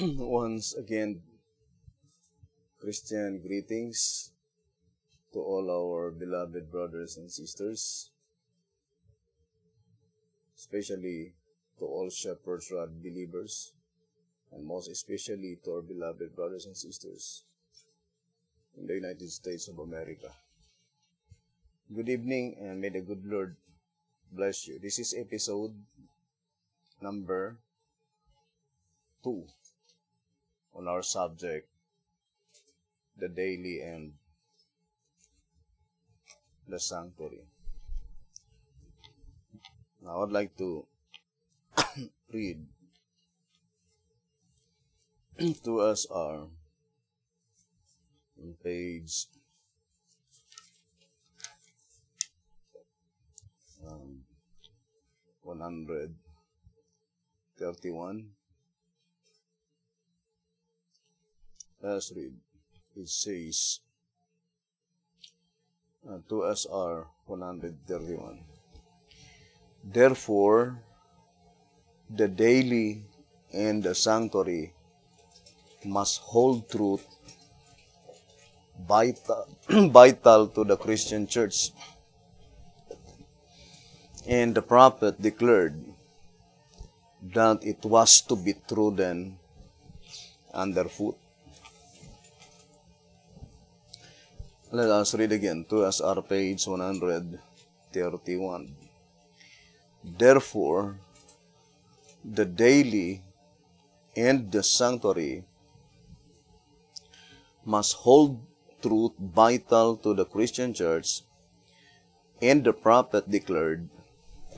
Once again, Christian greetings to all our beloved brothers and sisters, especially to all Shepherd's Rod believers, and most especially to our beloved brothers and sisters in the United States of America. Good evening, and may the good Lord bless you. This is episode number 2 on our subject, the daily and the sanctuary. Now, I'd like to read to us on page 131. Let's read. It says, 2SR 131. Therefore, the daily and the sanctuary must hold truth vital to the Christian church. And the prophet declared that it was to be trodden underfoot. Let us read again, 2SR page 131. Therefore, the daily and the sanctuary must hold truth vital to the Christian church, and the prophet declared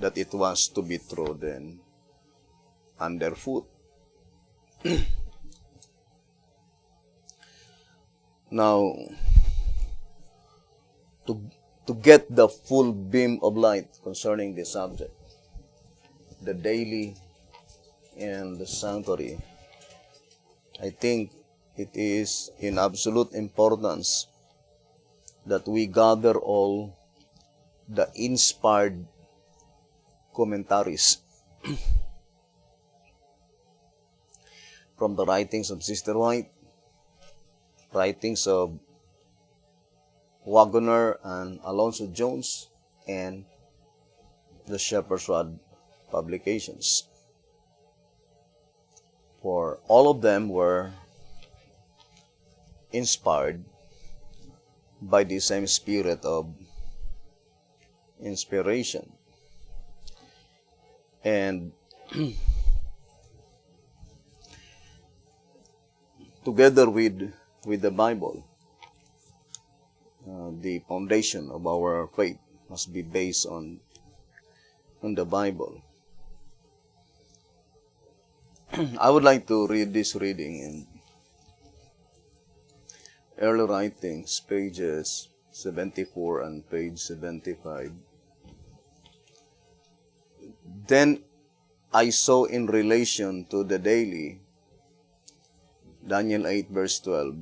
that it was to be trodden underfoot. Now, to get the full beam of light concerning this subject, the daily and the sanctuary, I think it is in absolute importance that we gather all the inspired commentaries from the writings of Sister White, writings of Waggoner and Alonzo Jones, and the Shepherd's Rod publications. For all of them were inspired by the same spirit of inspiration. And together with the Bible, the foundation of our faith must be based on the Bible. I would like to read this reading in Early Writings, pages 74 and page 75. Then I saw in relation to the daily, Daniel 8 verse 12,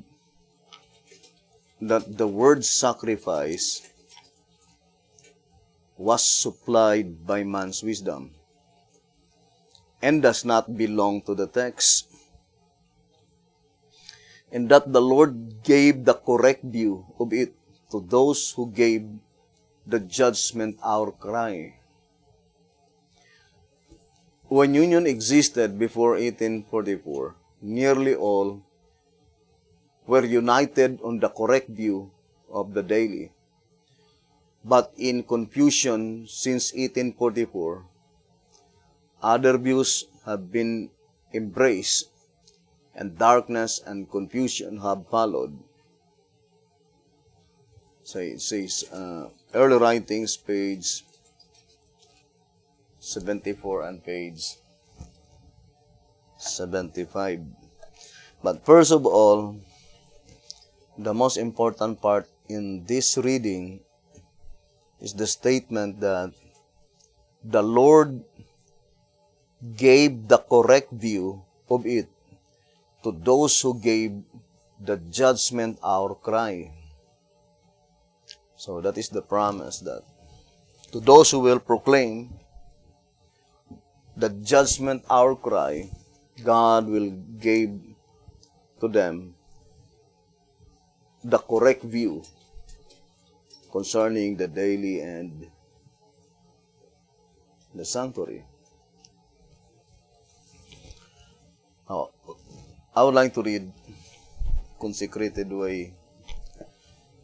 that the word sacrifice was supplied by man's wisdom and does not belong to the text, and that the Lord gave the correct view of it to those who gave the judgment hour cry. When union existed before 1844, nearly all were united on the correct view of the daily. But in confusion since 1844, other views have been embraced, and darkness and confusion have followed. So it says, Early Writings, page 74 and page 75. But first of all, the most important part in this reading is the statement that the Lord gave the correct view of it to those who gave the judgment hour cry. So that is the promise, that to those who will proclaim the judgment hour cry, God will give to them the correct view concerning the daily and the sanctuary. Now, I would like to read Consecrated Way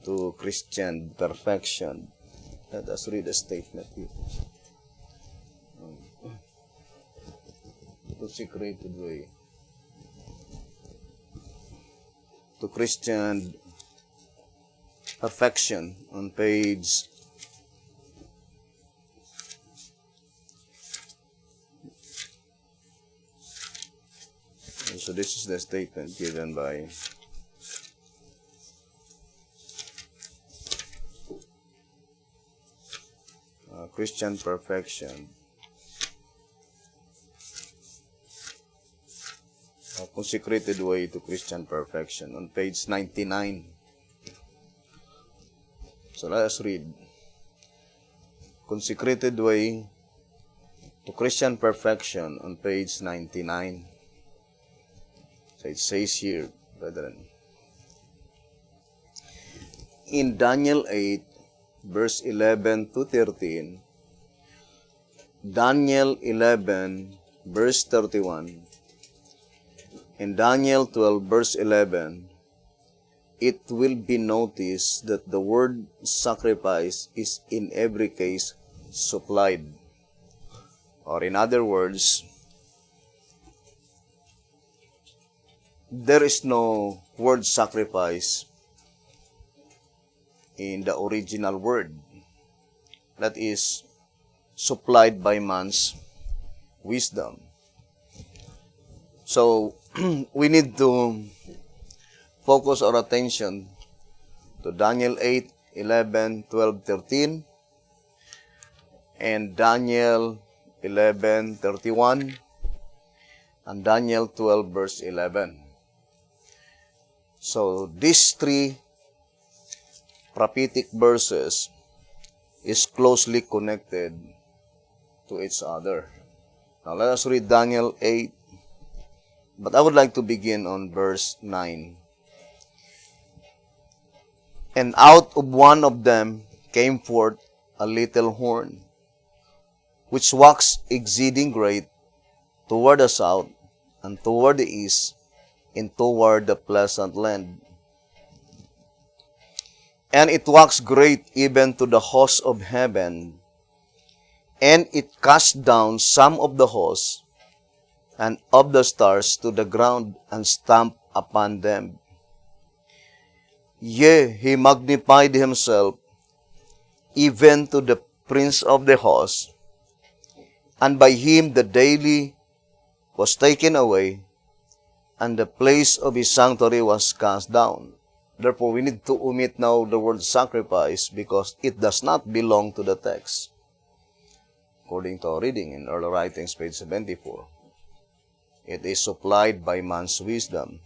to Christian Perfection. Let us read a statement here. Consecrated Way to Christian Perfection on page 9. So this is the statement given by Christian Perfection. A Consecrated Way to Christian Perfection on page 99. So let us read. Consecrated Way to Christian Perfection on page 99. So it says here, brethren, in Daniel 8, verse 11 to 13, Daniel 11, verse 31, and Daniel 12, verse 11, it will be noticed that the word sacrifice is in every case supplied. Or in other words, there is no word sacrifice in the original word that is supplied by man's wisdom. So, we need to focus our attention to Daniel 8, 11, 12, 13, and Daniel 11, 31, and Daniel 12, verse 11. So, these three prophetic verses is closely connected to each other. Now, let us read Daniel 8, but I would like to begin on verse 9. And out of one of them came forth a little horn, which waxed exceeding great toward the south, and toward the east, and toward the pleasant land. And it waxed great even to the host of heaven, and it cast down some of the hosts and of the stars to the ground, and stamped upon them. Yea, he magnified himself even to the prince of the host, and by him the daily was taken away, and the place of his sanctuary was cast down. Therefore, we need to omit now the word sacrifice because it does not belong to the text, according to our reading in Early Writings, page 74. It is supplied by man's wisdom.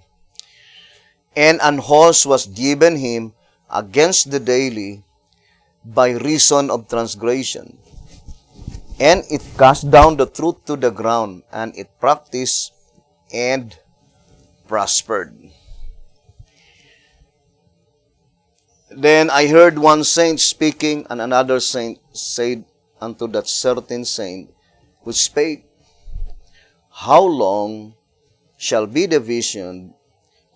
And an host was given him against the daily by reason of transgression. And it cast down the truth to the ground, and it practiced and prospered. Then I heard one saint speaking, and another saint said unto that certain saint which spake, How long shall be the vision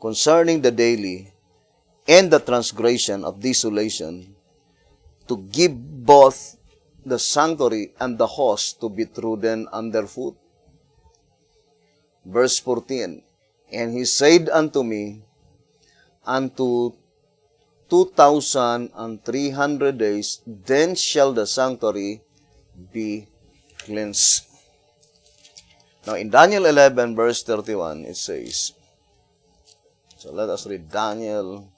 concerning the daily and the transgression of desolation, to give both the sanctuary and the host to be trodden underfoot? Verse 14, And he said unto me, Unto 2,300 days, then shall the sanctuary be cleansed. Now, in Daniel 11, verse 31, it says, so let us read Daniel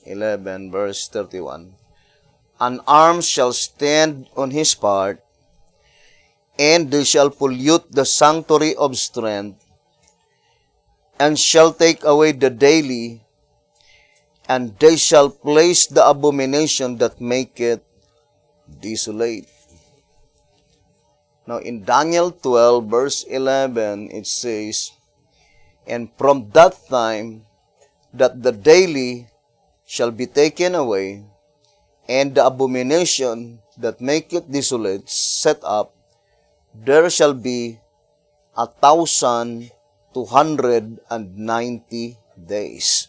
11, verse 31. An arm shall stand on his part, and they shall pollute the sanctuary of strength, and shall take away the daily, and they shall place the abomination that maketh desolate. Now, in Daniel 12, verse 11, it says, "And from that time that the daily shall be taken away, and the abomination that maketh desolate set up, there shall be 1,290 days."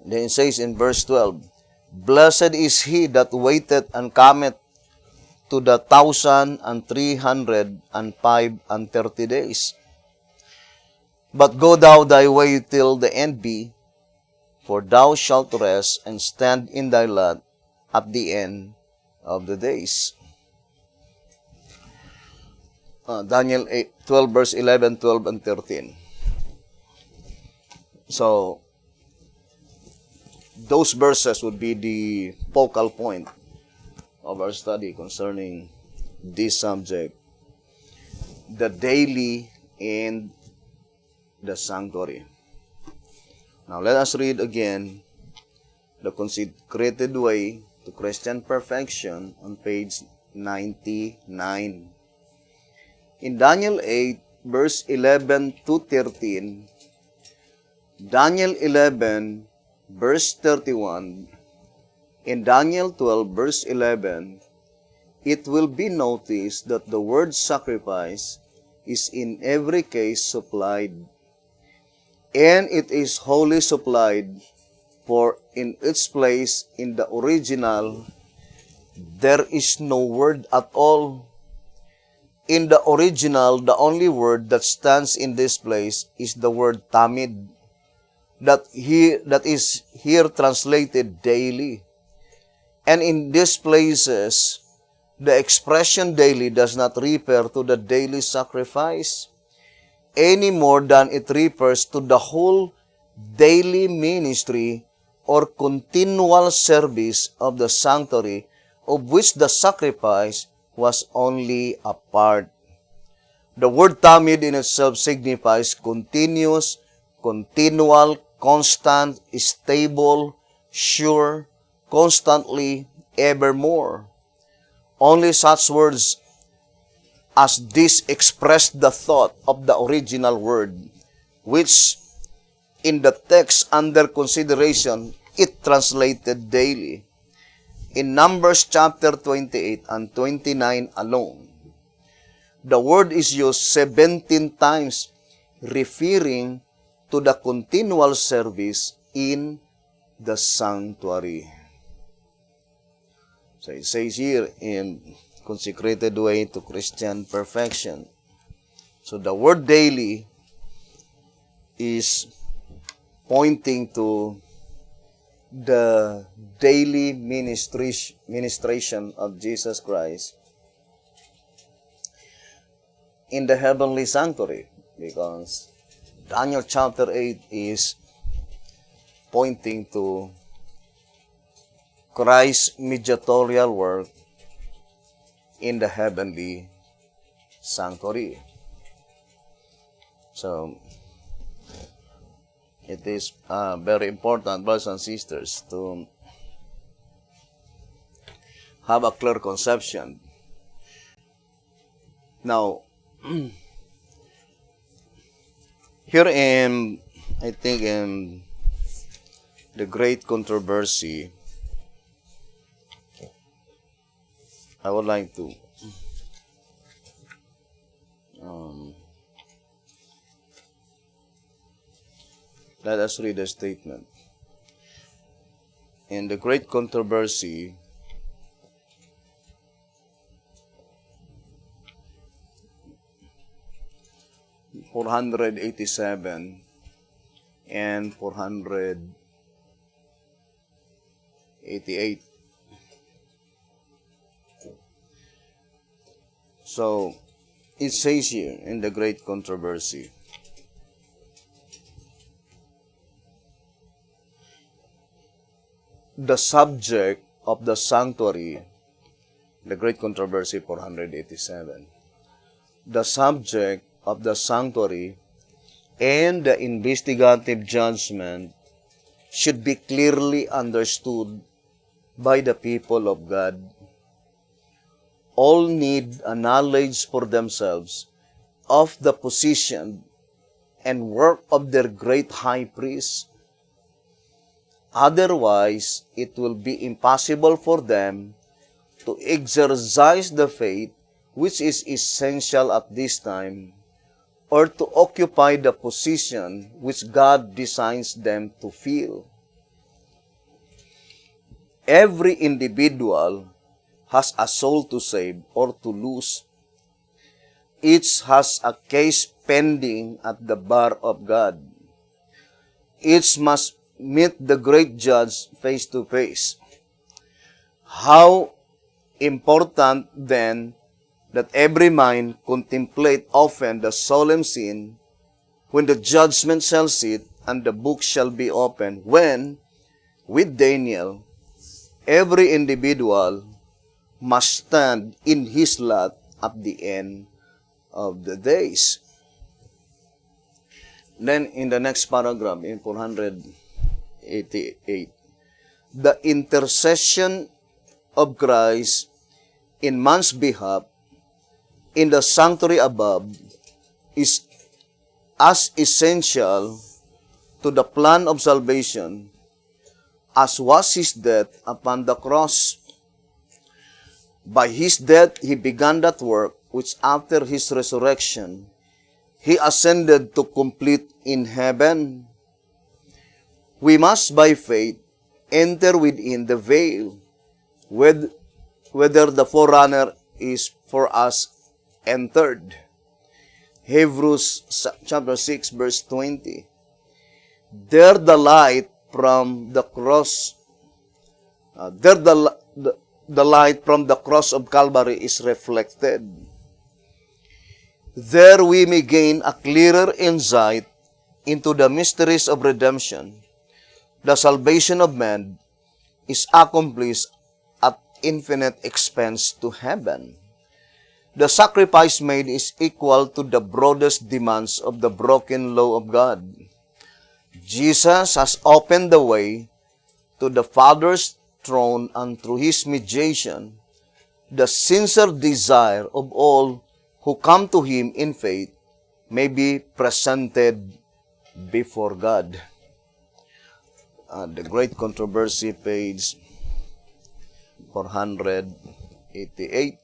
And then it says in verse 12, "Blessed is he that waiteth and cometh to the 1,330 days. But go thou thy way till the end be, for thou shalt rest and stand in thy lot at the end of the days." Daniel 12, verse 11, 12, and 13. So, those verses would be the focal point of our study concerning this subject, the daily and the sanctuary. Now, let us read again the Consecrated Way to Christian Perfection on page 99. In Daniel 8, verse 11 to 13, Daniel 11, verse 31, in Daniel 12, verse 11, it will be noticed that the word sacrifice is in every case supplied, and it is wholly supplied, for in its place in the original, there is no word at all. In the original, the only word that stands in this place is the word tamid, that is here translated daily. And in these places, the expression daily does not refer to the daily sacrifice any more than it refers to the whole daily ministry or continual service of the sanctuary, of which the sacrifice was only a part. The word tamid in itself signifies continuous, continual, constant, stable, sure, constantly, evermore. Only such words as this express the thought of the original word, which in the text under consideration, it translated daily. In Numbers chapter 28 and 29 alone, the word is used 17 times, referring to the continual service in the sanctuary. So it says here in Consecrated Way to Christian Perfection. So the word daily is pointing to the daily ministration of Jesus Christ in the heavenly sanctuary, because Daniel chapter 8 is pointing to Christ's mediatorial work in the heavenly sanctuary. So, it is very important, brothers and sisters, to have a clear conception. Now, here in, I think in the Great Controversy, I would like to let us read a statement. In the Great Controversy, (487) and 488. So, it says here in the Great Controversy, the subject of the sanctuary, the Great Controversy 487, the subject of the sanctuary and the investigative judgment should be clearly understood by the people of God, all need a knowledge for themselves of the position and work of their great high priest. Otherwise, it will be impossible for them to exercise the faith which is essential at this time, or to occupy the position which God designs them to fill. Every individual has a soul to save or to lose. Each has a case pending at the bar of God. Each must meet the great judge face to face. How important then that every mind contemplate often the solemn scene when the judgment shall sit and the book shall be opened, when, with Daniel, every individual must stand in his lot at the end of the days. Then in the next paragraph, in 488, the intercession of Christ in man's behalf in the sanctuary above is as essential to the plan of salvation as was his death upon the cross. By his death, he began that work which after his resurrection, he ascended to complete in heaven. We must by faith enter within the veil, whether the forerunner is for us entered. Hebrews chapter 6 verse 20. There the light from the cross, the light from the cross of Calvary is reflected. There we may gain a clearer insight into the mysteries of redemption. The salvation of man is accomplished at infinite expense to heaven. The sacrifice made is equal to the broadest demands of the broken law of God. Jesus has opened the way to the Father's throne, and through his mediation, the sincere desire of all who come to him in faith may be presented before God. The Great Controversy, page 488.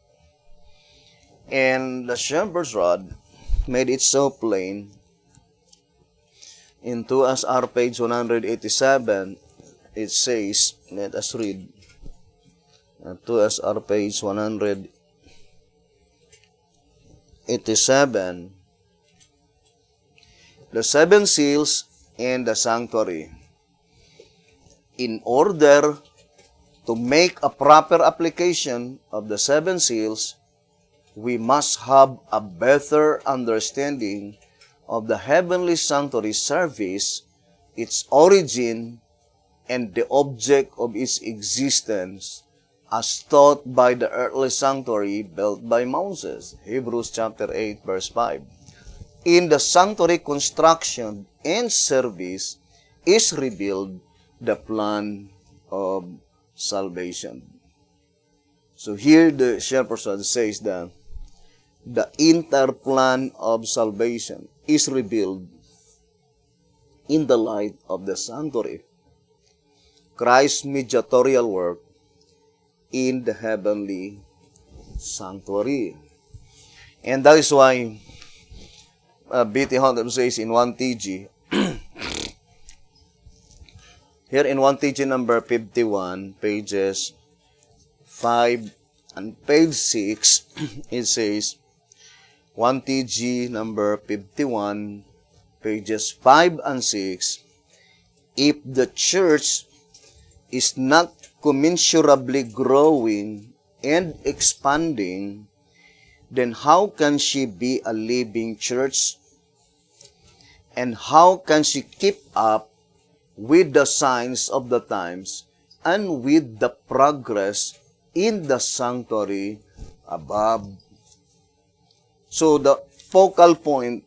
And the shepherd's rod made it so plain. In 2SR page 187, it says, let us read, 2SR page 187, the seven seals and the sanctuary. In order to make a proper application of the seven seals, we must have a better understanding of the heavenly sanctuary service, its origin, and the object of its existence, as taught by the earthly sanctuary built by Moses. Hebrews chapter 8, verse 5. In the sanctuary construction and service is revealed the plan of salvation. So here the shepherd says that the entire plan of salvation is revealed in the light of the sanctuary, Christ's mediatorial work in the heavenly sanctuary. And that is why B.T. Hunter says in 1TG, here in 1TG number 51, pages 5 and page 6, it says, 1TG number 51, pages 5 and 6, if the church is not commensurably growing and expanding, then how can she be a living church? And how can she keep up with the signs of the times and with the progress in the sanctuary above? So the focal point,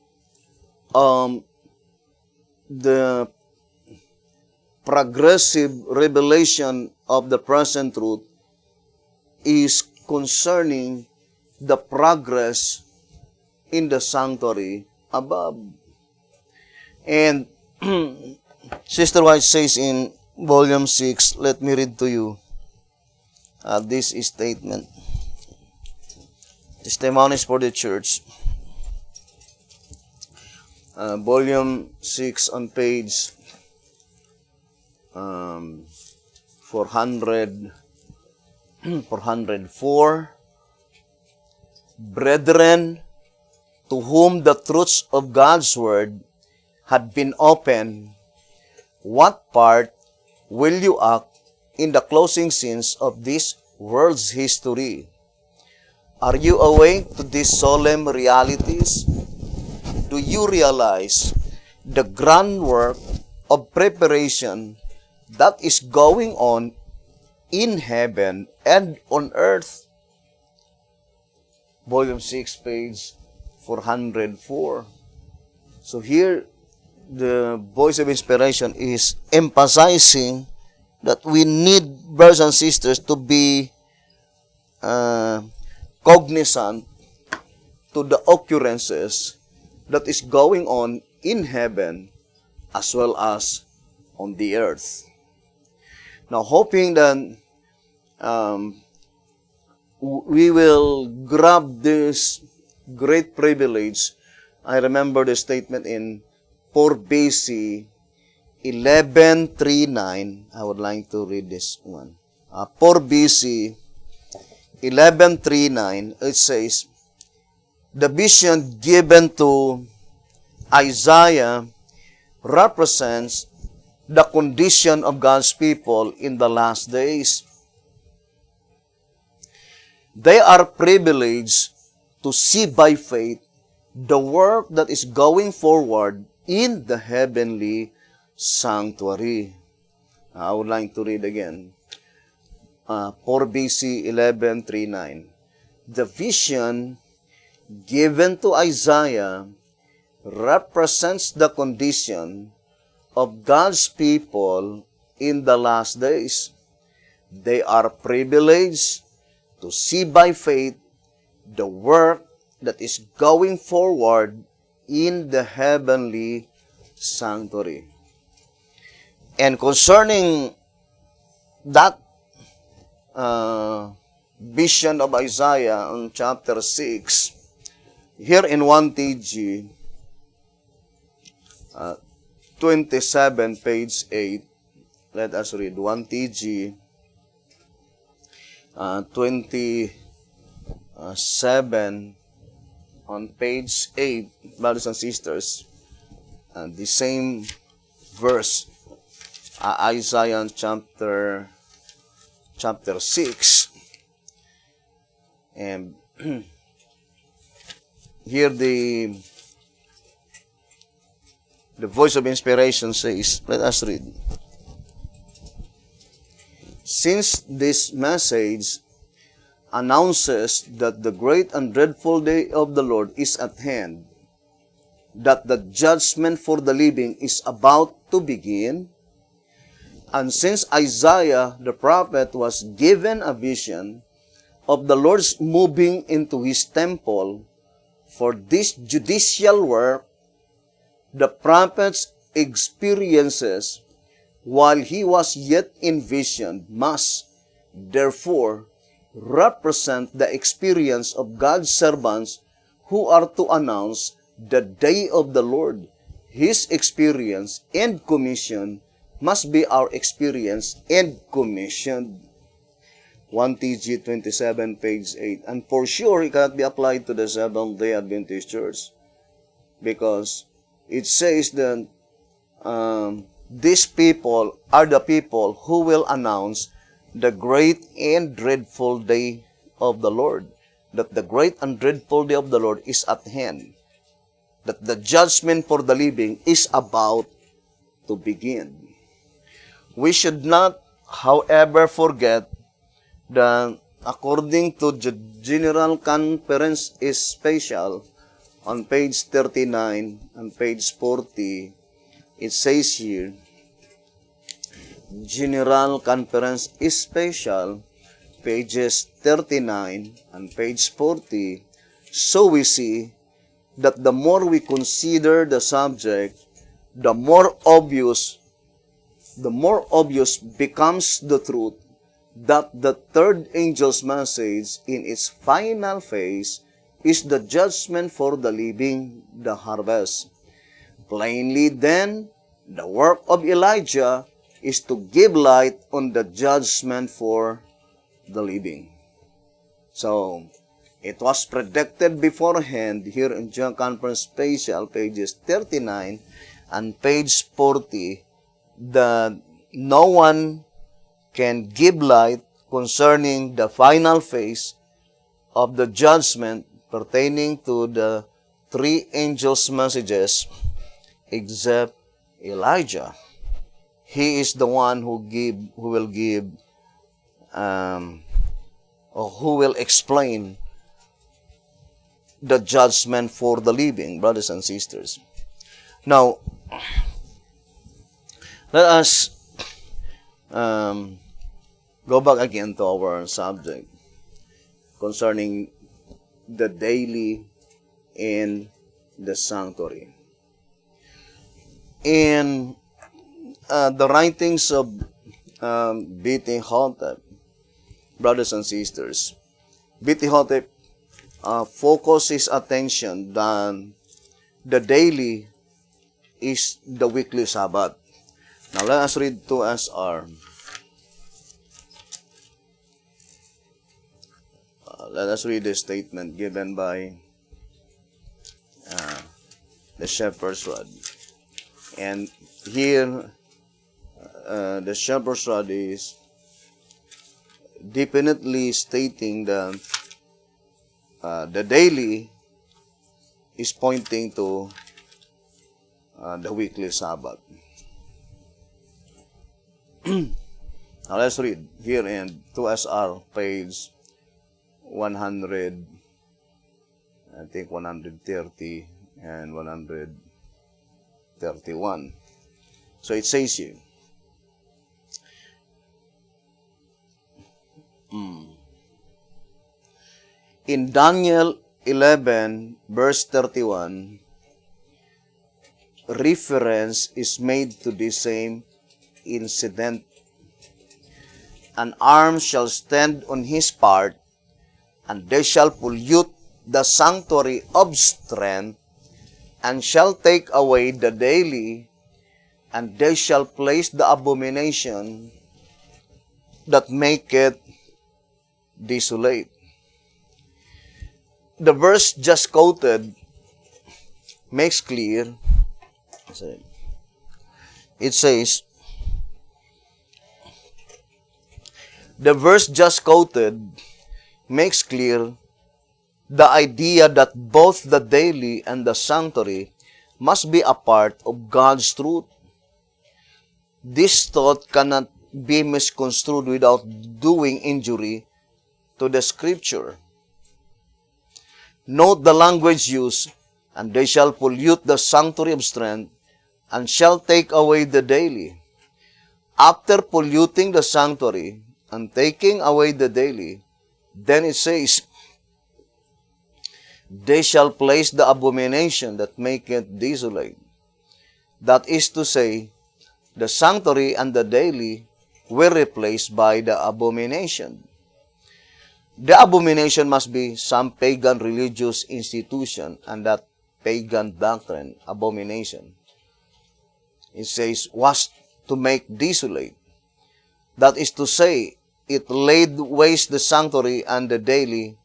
the progressive revelation of the present truth is concerning the progress in the sanctuary above. And Sister White says in volume 6, let me read to you this statement. Testimonies for the Church. Volume 6 on page 404. Brethren, to whom the truths of God's Word had been opened, what part will you act in the closing scenes of this world's history? Are you awake to these solemn realities? Do you realize the grand work of preparation that is going on in heaven and on earth? Volume 6, page 404. So here, the Voice of Inspiration is emphasizing that we need, brothers and sisters, to be cognizant to the occurrences that is going on in heaven as well as on the earth. Now, hoping that we will grab this great privilege, I remember the statement in 4 BC 11:39. I would like to read this one. 4 BC 11:39, it says, the vision given to Isaiah represents the condition of God's people in the last days. They are privileged to see by faith the work that is going forward in the heavenly sanctuary. I would like to read again. 4 BC 11:39. The vision given to Isaiah represents the condition of God's people in the last days. They are privileged to see by faith the work that is going forward in the heavenly sanctuary. And concerning that vision of Isaiah on chapter 6, here in 1 TG 27, page 8, let us read 1 TG 27 on page 8, brothers and sisters, the same verse, Isaiah chapter 6, and here the Voice of Inspiration says, let us read. Since this message announces that the great and dreadful day of the Lord is at hand, that the judgment for the living is about to begin, and since Isaiah the prophet was given a vision of the Lord's moving into his temple for this judicial work, the prophet's experiences while he was yet in vision must, therefore, represent the experience of God's servants who are to announce the day of the Lord. His experience and commission must be our experience and commission. 1 TG 27, page 8. And for sure, it cannot be applied to the Seventh-day Adventist Church, because it says that these people are the people who will announce the great and dreadful day of the Lord. That the great and dreadful day of the Lord is at hand. That the judgment for the living is about to begin. We should not, however, forget that according to the General Conference is Special, on page 39 and page 40, it says here, General Conference is Special, pages 39 and page 40, so we see that the more we consider the subject, the more obvious becomes the truth that the third angel's message in its final phase is the judgment for the living, the harvest. Plainly then, the work of Elijah is to give light on the judgment for the living. So, it was predicted beforehand here in General Conference Special, pages 39 and page 40, that no one can give light concerning the final phase of the judgment pertaining to the three angels' messages except Elijah. He is the one who will explain the judgment for the living, brothers and sisters. Now, let us go back again to our subject concerning the daily in the sanctuary. In the writings of B.T. Hotep, brothers and sisters, B.T. Hotep focuses attention that the daily is the weekly Sabbath. Now let us read 2SR. Let us read the statement given by the shepherd's rod. And here, the shepherd's rod is definitely stating that the daily is pointing to the weekly Sabbath. Now let's read here in 2SR, page 100, I think 130 and 131. So it says here, in Daniel 11, verse 31, reference is made to the same incident. An arm shall stand on his part, and they shall pollute the sanctuary of strength, and shall take away the daily, and they shall place the abomination that maketh desolate. The verse just quoted makes clear. It says, the verse just quoted makes clear the idea that both the daily and the sanctuary must be a part of God's truth. This thought cannot be misconstrued without doing injury to the scripture. Note the language used, and they shall pollute the sanctuary of strength, and shall take away the daily. After polluting the sanctuary and taking away the daily, then it says, they shall place the abomination that maketh desolate. That is to say, the sanctuary and the daily were replaced by the abomination. The abomination must be some pagan religious institution, and that pagan doctrine, abomination, it says, was to make desolate. That is to say, it laid waste the sanctuary and the daily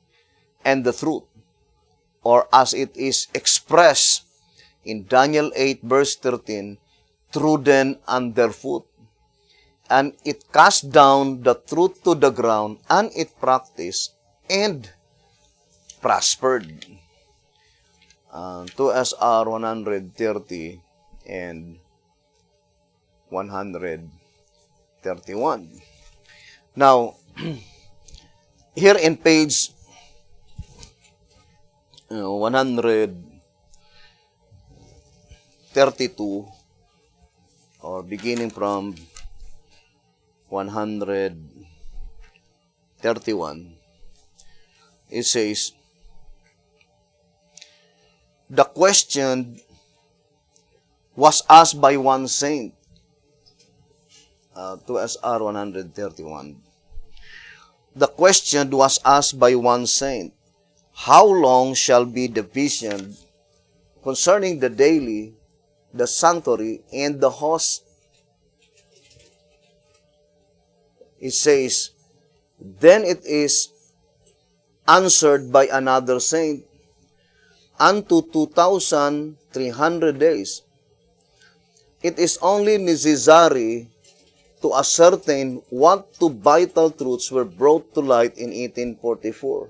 and the truth, or as it is expressed in Daniel 8 verse 13, trodden underfoot. And it cast down the truth to the ground, and it practiced and prospered. 2SR 130 and 131. Now, here in page 132, or beginning from 131, 31, it says, the question was asked by one saint, 2SR 131. The question was asked by one saint, how long shall be the vision concerning the daily, the sanctuary, and the host? It says, then it is answered by another saint, unto 2,300 days. It is only necessary to ascertain what two vital truths were brought to light in 1844.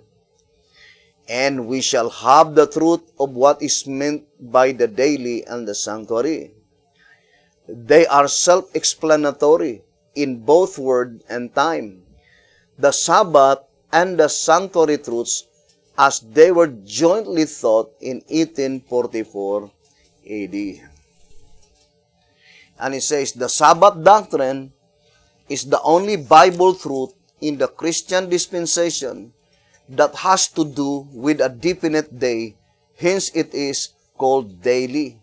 And we shall have the truth of what is meant by the daily and the sanctuary. They are self-explanatory in both word and time. The Sabbath and the sanctuary truths as they were jointly taught in 1844 AD. And it says, the Sabbath doctrine is the only Bible truth in the Christian dispensation that has to do with a definite day, hence it is called daily.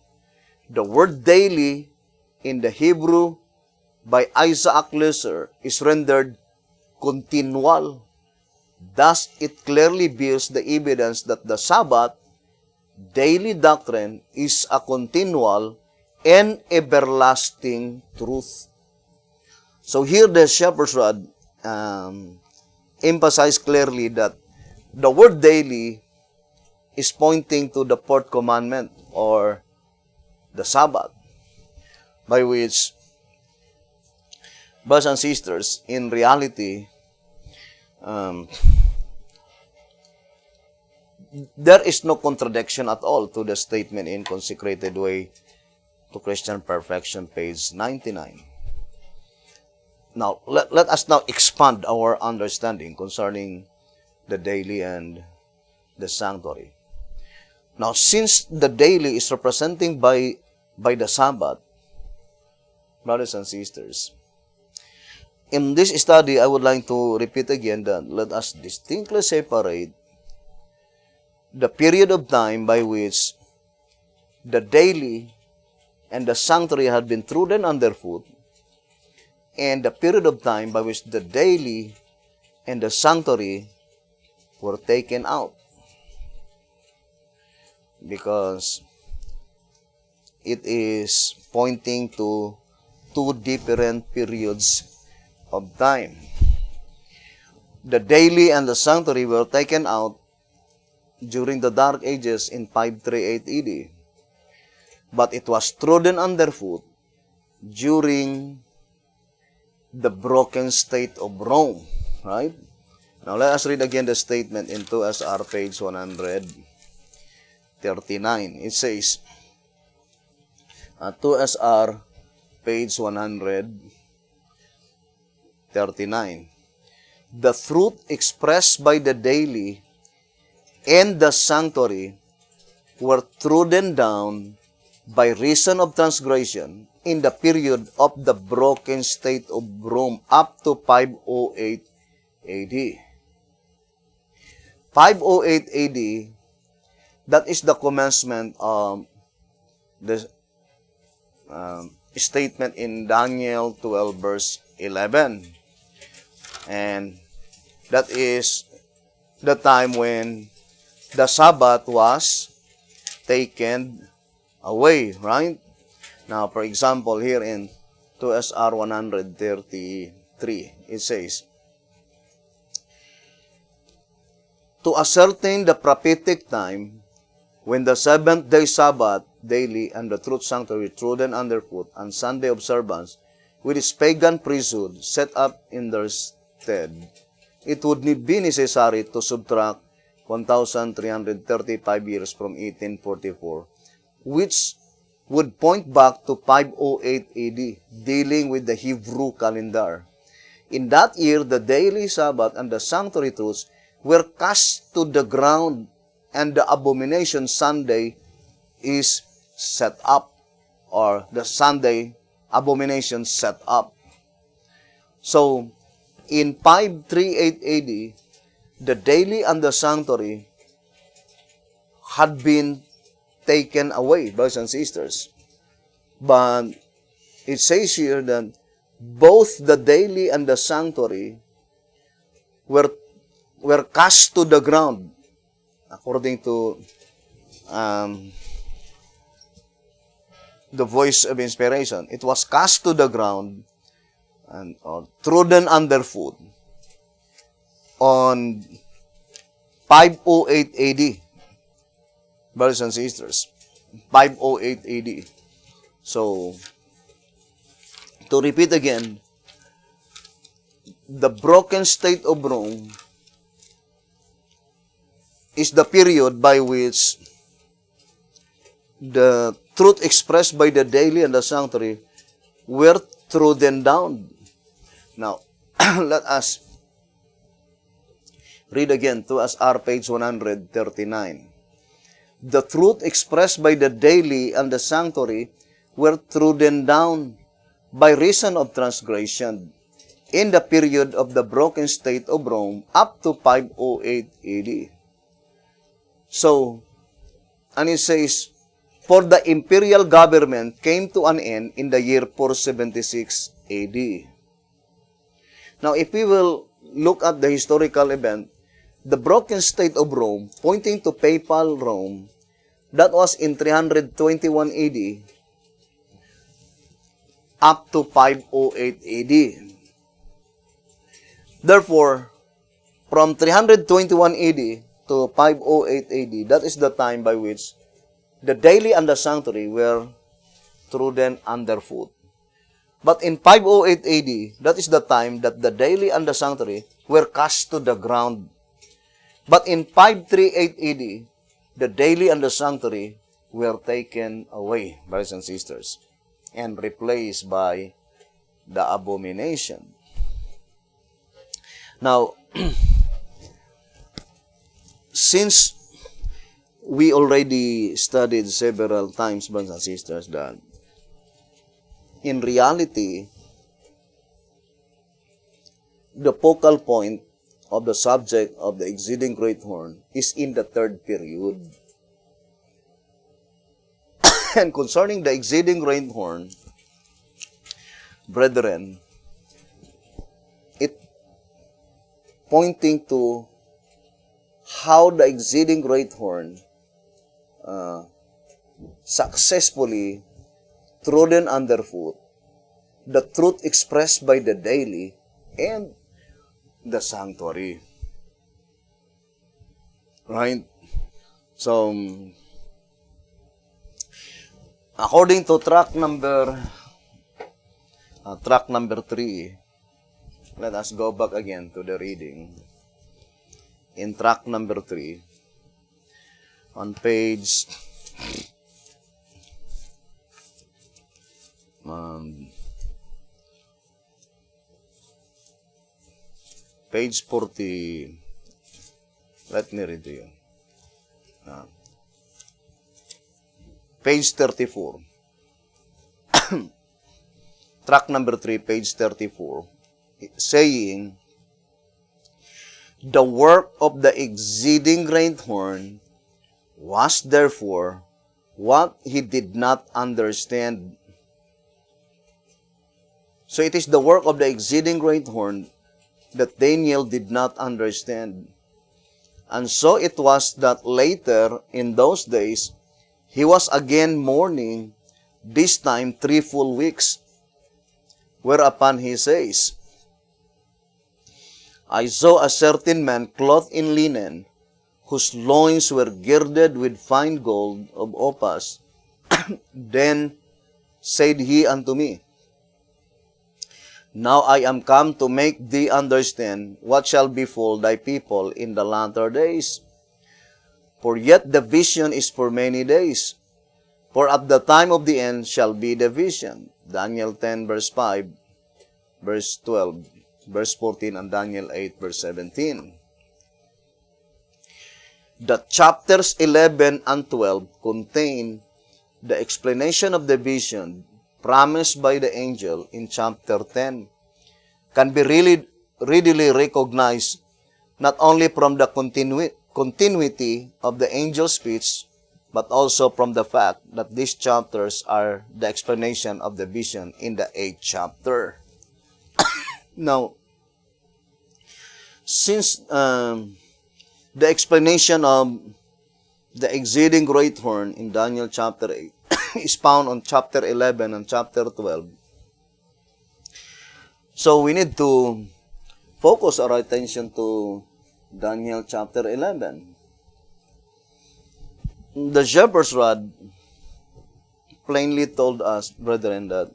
The word daily in the Hebrew by Isaac Lucer is rendered continual. Thus, it clearly bears the evidence that the Sabbath daily doctrine is a continual and everlasting truth. So here the shepherd's rod emphasized clearly that the word daily is pointing to the fourth commandment or the Sabbath, by which, brothers and sisters, in reality, there is no contradiction at all to the statement in Consecrated Way to Christian Perfection, page 99. Now, let us now expand our understanding concerning the daily and the sanctuary. Now, since the daily is representing by the Sabbath, brothers and sisters, in this study, I would like to repeat again that let us distinctly separate the period of time by which the daily and the sanctuary had been trodden underfoot, and the period of time by which the daily and the sanctuary were taken out. Because it is pointing to two different periods of time. The daily and the sanctuary were taken out during the Dark Ages in 538 AD. But it was trodden underfoot during the broken state of Rome, right? Now let us read again the statement in 2SR page 139. It says, 2SR page 139. The truth expressed by the daily and the sanctuary were trodden down by reason of transgression in the period of the broken state of Rome up to 508 AD. 508 AD, that is the commencement of the statement in Daniel 12 verse 11. And that is the time when the Sabbath was taken away, right? Now, for example, here in 2SR 133, it says, to ascertain the prophetic time when the seventh-day Sabbath daily and the truth sanctuary trodden underfoot and Sunday observance with its pagan priesthood set up in their stead, it would be necessary to subtract 1,335 years from 1844, which would point back to 508 AD, dealing with the Hebrew calendar. In that year, the daily Sabbath and the sanctuary truths were cast to the ground, and the abomination Sunday is set up, or the Sunday abomination set up. So, in 538 AD, the daily and the sanctuary had been taken away, brothers and sisters. But it says here that both the daily and the sanctuary were cast to the ground, according to the voice of inspiration. It was cast to the ground and trodden underfoot on 508 AD, brothers and sisters. 508 AD. So, to repeat again, the broken state of Rome is the period by which the truth expressed by the daily and the sanctuary were trodden down. Now, let us read again to us our page 139. The truth expressed by the daily and the sanctuary were trodden down by reason of transgression in the period of the broken state of Rome up to 508 AD. So, and it says, for the imperial government came to an end in the year 476 AD. Now, if we will look at the historical event, the broken state of Rome, pointing to papal Rome, that was in 321 AD up to 508 AD. Therefore, from 321 AD to 508 AD, that is the time by which the daily and the sanctuary were trodden underfoot. But in 508 AD, that is the time that the daily and the sanctuary were cast to the ground. But in 538 AD, the daily and the sanctuary were taken away, brothers and sisters, and replaced by the abomination. Now, since we already studied several times, brothers and sisters, that in reality, the focal point of the subject of the exceeding great horn is in the third period. And concerning the exceeding great horn, brethren, it pointing to how the exceeding great horn successfully trodden underfoot the truth expressed by the daily and the sanctuary. Right? So, according to track number 3, let us go back again to the reading. In track number 3, on page page 40, let me read to you. Page 34. Track number 3, page 34, saying, the work of the exceeding great horn was therefore what he did not understand. So it is the work of the exceeding great horn that Daniel did not understand. And so it was that later in those days, he was again mourning, this time 3 full weeks. Whereupon he says, I saw a certain man clothed in linen, whose loins were girded with fine gold of Ophir. Then said he unto me, now I am come to make thee understand what shall befall thy people in the latter days. For yet the vision is for many days. For at the time of the end shall be the vision. Daniel 10 verse 5, verse 12, verse 14, and Daniel 8 verse 17. The chapters 11 and 12 contain the explanation of the vision promised by the angel in chapter 10. Can be really readily recognized not only from the continuity of the angel's speech, but also from the fact that these chapters are the explanation of the vision in the 8th chapter. Now, since the explanation of the exceeding great horn in Daniel chapter 8 is found on chapter 11 and chapter 12, so we need to focus our attention to Daniel chapter 11. The shepherd's rod plainly told us, brethren, that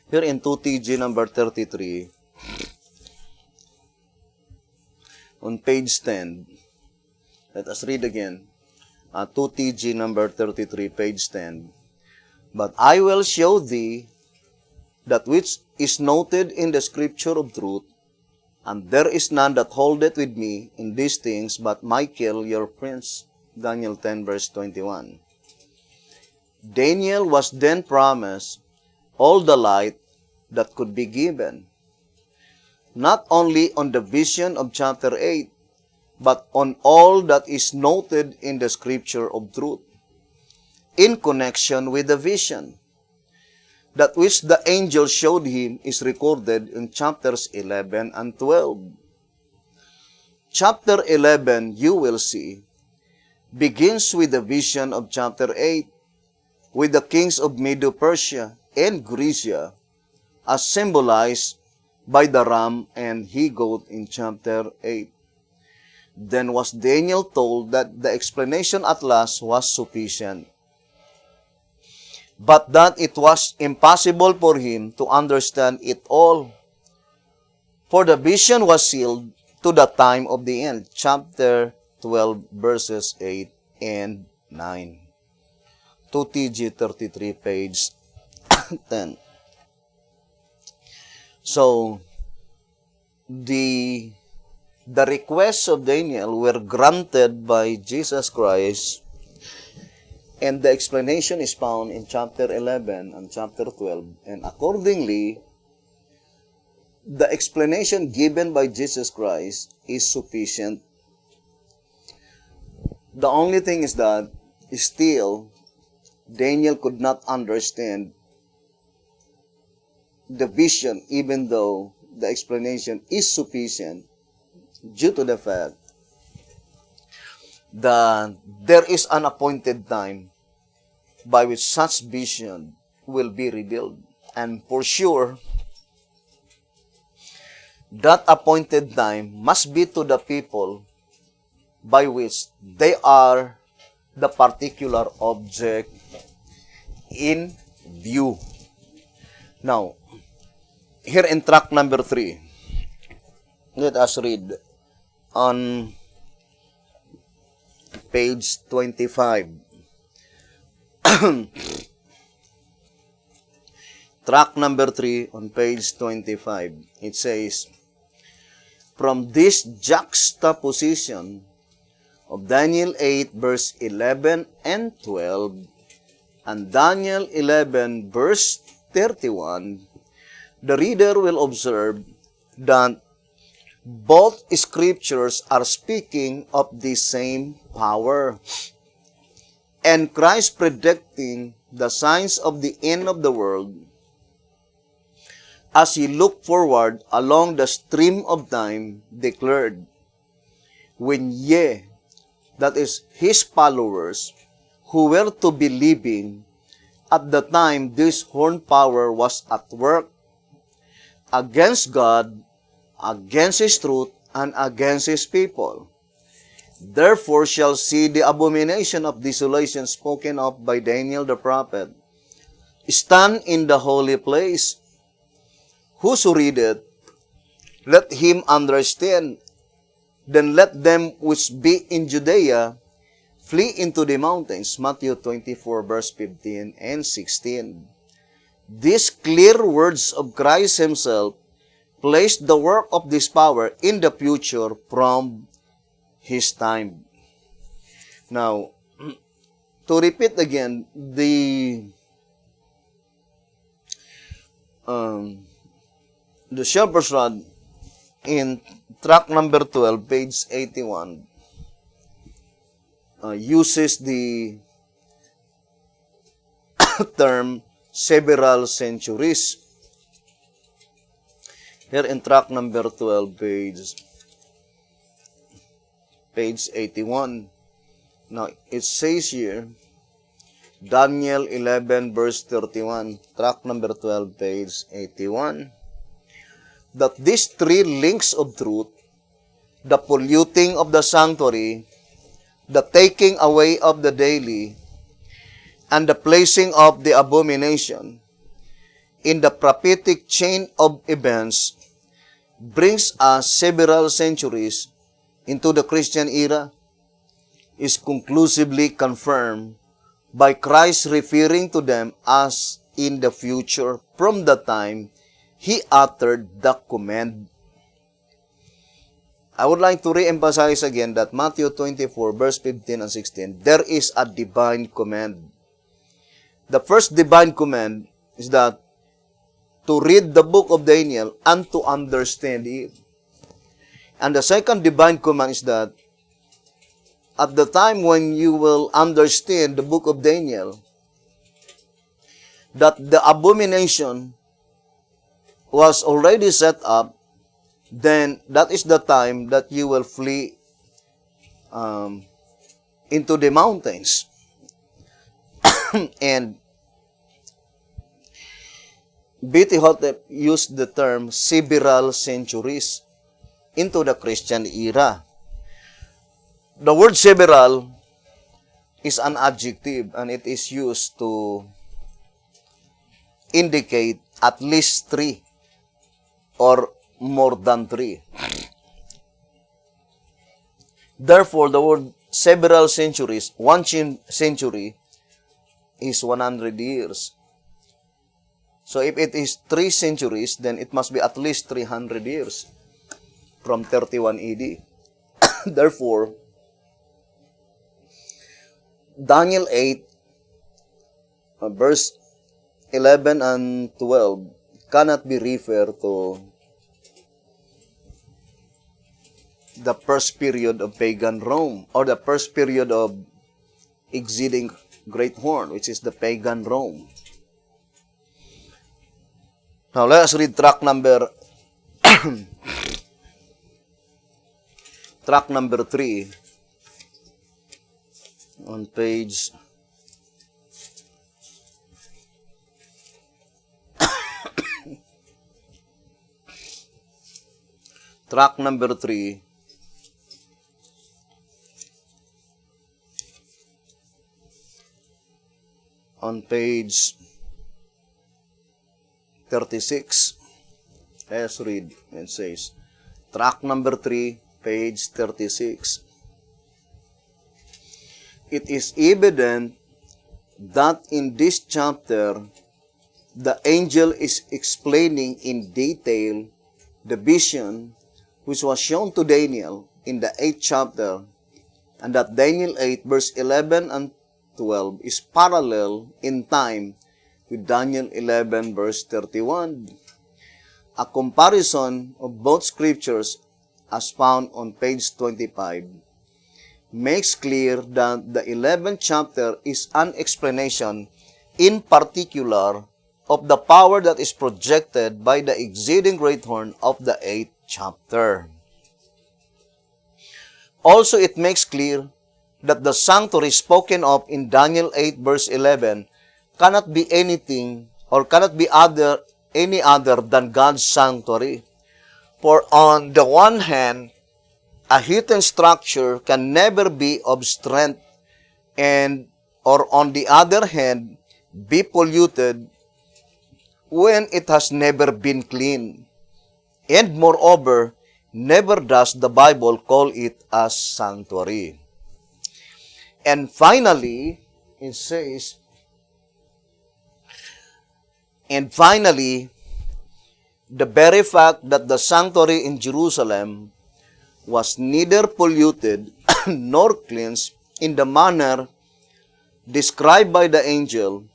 here in 2TG number 33, on page 10, let us read again, 2TG number 33, page 10. But I will show thee that which is noted in the scripture of truth, and there is none that holdeth with me in these things but Michael your prince. Daniel 10 verse 21. Daniel was then promised all the light that could be given, not only on the vision of chapter 8, but on all that is noted in the scripture of truth, in connection with the vision. That which the angel showed him is recorded in chapters 11 and 12. Chapter 11, you will see, begins with the vision of chapter 8, with the kings of Medo-Persia and Grecia, as symbolized by the ram and he-goat in chapter 8. Then was Daniel told that the explanation at last was sufficient, but that it was impossible for him to understand it all, for the vision was sealed to the time of the end. Chapter 12, verses 8 and 9. 2TG 33, page 10. So, the requests of Daniel were granted by Jesus Christ, and the explanation is found in chapter 11 and chapter 12. And accordingly, the explanation given by Jesus Christ is sufficient. The only thing is that still Daniel could not understand the vision, even though the explanation is sufficient, due to the fact that there is an appointed time by which such vision will be revealed. And for sure, that appointed time must be to the people by which they are the particular object in view. Now, here in track number 3, let us read on page 25. Track number 3 on page 25. It says, from this juxtaposition of Daniel 8 verse 11 and 12 and Daniel 11 verse 31, the reader will observe that both scriptures are speaking of the same power, and Christ predicting the signs of the end of the world as he looked forward along the stream of time, declared, when ye, that is his followers, who were to be living at the time this horn power was at work against God, against his truth, and against his people, therefore shall see the abomination of desolation spoken of by Daniel the prophet stand in the holy place. Whoso readeth, let him understand. Then let them which be in Judea flee into the mountains. Matthew 24 verse 15 and 16. These clear words of Christ himself placed the work of this power in the future from his time. Now, to repeat again, The shepherd's rod in track number 12, page 81, uses the term several centuries. Here in track number 12, page 81. Now, it says here, Daniel 11 verse 31, track number 12, page 81, that these three links of truth, the polluting of the sanctuary, the taking away of the daily, and the placing of the abomination in the prophetic chain of events brings us several centuries into the Christian era, is conclusively confirmed by Christ referring to them as in the future from the time He uttered the command. I would like to re-emphasize again that Matthew 24 verse 15 and 16, there is a divine command. The first divine command is that to read the book of Daniel and to understand it. And the second divine command is that at the time when you will understand the book of Daniel, that the abomination was already set up, then that is the time that you will flee into the mountains. And B.T. Hotep used the term several centuries into the Christian era. The word several is an adjective and it is used to indicate at least three or more than three. Therefore, the word several centuries, one century is 100 years. So if it is 3 centuries, then it must be at least 300 years from 31 AD. Therefore, Daniel 8, verse 11 and 12 cannot be referred to the first period of pagan Rome or the first period of exceeding great horn, which is the pagan Rome. Now, let us read track number 3 on page track number 3 on page 36. Let's read. It says, track number 3, page 36. It is evident that in this chapter, the angel is explaining in detail the vision which was shown to Daniel in the 8th chapter, and that Daniel 8 verse 11 and 12 is parallel in time with Daniel 11 verse 31. A comparison of both scriptures as found on page 25 makes clear that the 11th chapter is an explanation in particular of the power that is projected by the exceeding great horn of the 8th chapter. Also, it makes clear that the sanctuary spoken of in Daniel 8 verse 11 cannot be anything or cannot be any other than God's sanctuary. For on the one hand, a hidden structure can never be of strength, and or on the other hand, be polluted when it has never been cleaned. And moreover, never does the Bible call it a sanctuary. And finally, it says, and finally, the very fact that the sanctuary in Jerusalem was neither polluted nor cleansed in the manner described by the angel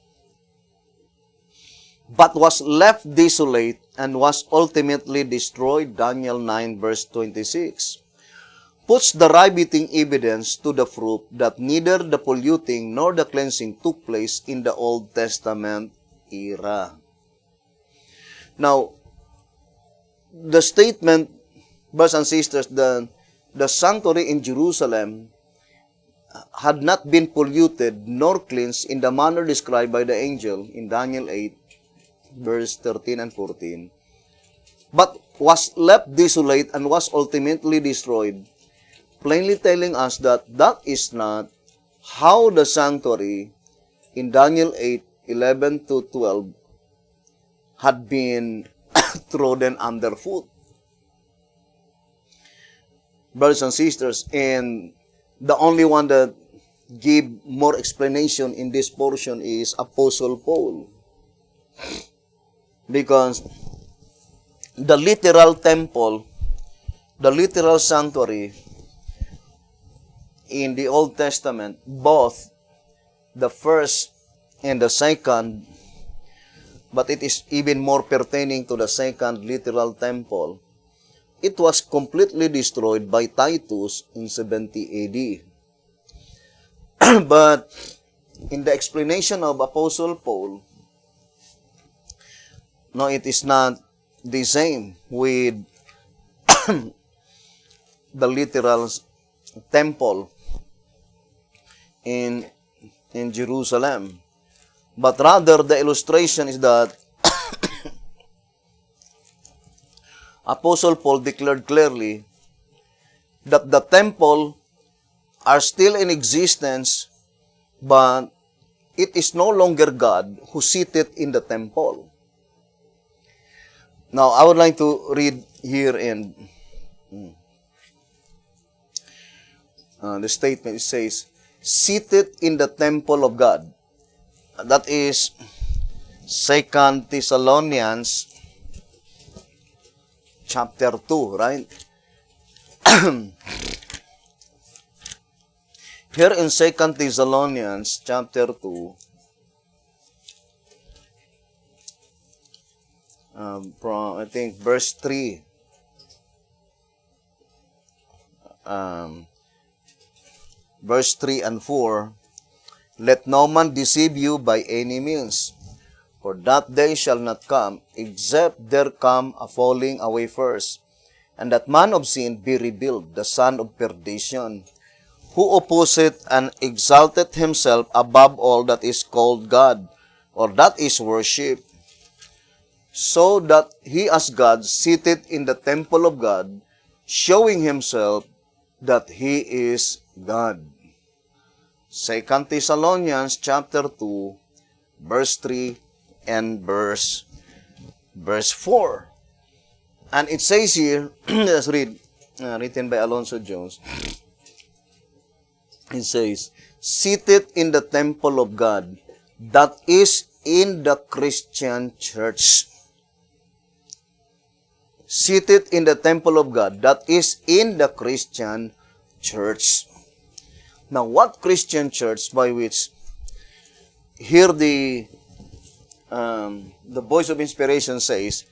but was left desolate and was ultimately destroyed. Daniel 9 verse 26 puts the riveting evidence to the proof that neither the polluting nor the cleansing took place in the Old Testament era. Now, the statement, brothers and sisters, the sanctuary in Jerusalem had not been polluted nor cleansed in the manner described by the angel in Daniel 8, verse 13 and 14, but was left desolate and was ultimately destroyed, plainly telling us that that is not how the sanctuary in Daniel 8, 11 to 12 had been trodden underfoot. Brothers and sisters, and the only one that give more explanation in this portion is Apostle Paul. Because the literal temple, the literal sanctuary in the Old Testament, both the first and the second, but it is even more pertaining to the second literal temple, it was completely destroyed by Titus in 70 AD. But in the explanation of Apostle Paul, no, it is not the same with the literal temple in Jerusalem. But rather, the illustration is that Apostle Paul declared clearly that the temple are still in existence, but it is no longer God who seated in the temple. Now, I would like to read here in the statement. It says, seated in the temple of God. That is 2 Thessalonians chapter 2, right? Here in 2 Thessalonians chapter 2, from, I think, verse 3, verse 3 and 4, let no man deceive you by any means, for that day shall not come, except there come a falling away first, and that man of sin be revealed, the son of perdition, who opposeth and exalteth himself above all that is called God, or that is worship, so that he as God seated in the temple of God, showing himself that he is God. 2 Thessalonians chapter 2, verse 3 and verse 4. And it says here, let's read, written by Alonzo Jones. It says, seated in the temple of God, that is in the Christian church. Seated in the temple of God, that is in the Christian church. Now, what Christian church by which here the voice of inspiration says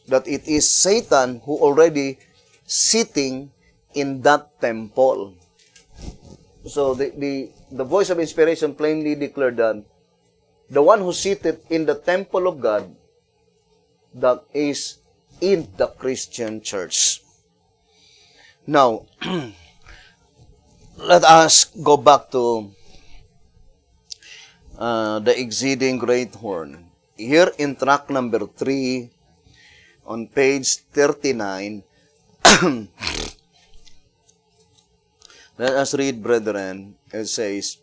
that it is Satan who already sitting in that temple. So the voice of inspiration plainly declared that the one who seated in the temple of God, that is in the Christian church. Now, let us go back to the exceeding great horn. Here in track number 3, on page 39, let us read, brethren. It says,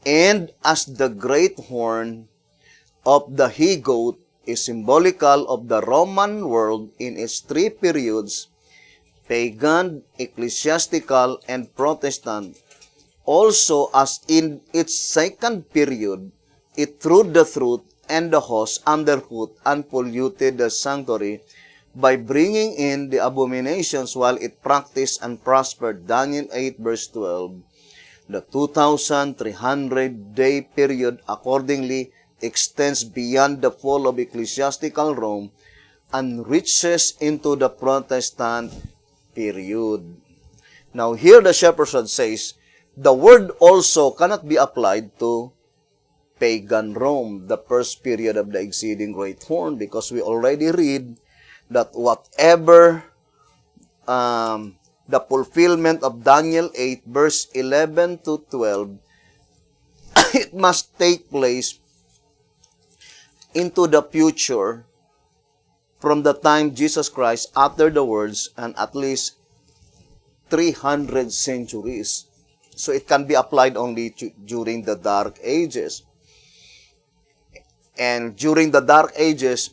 and as the great horn of the he-goat is symbolical of the Roman world in its three periods, pagan, ecclesiastical, and Protestant, also as in its second period, it threw the truth and the host underfoot and polluted the sanctuary by bringing in the abominations while it practiced and prospered. Daniel 8 verse 12. The 2,300-day period accordingly extends beyond the fall of ecclesiastical Rome and reaches into the Protestant period. Now here the Shepherd's Rod says, the word also cannot be applied to pagan Rome, the first period of the exceeding great horn, because we already read that whatever the fulfillment of Daniel 8 verse 11 to 12, it must take place into the future from the time Jesus Christ uttered the words and at least 300 centuries. So it can be applied only during the Dark Ages. And during the Dark Ages,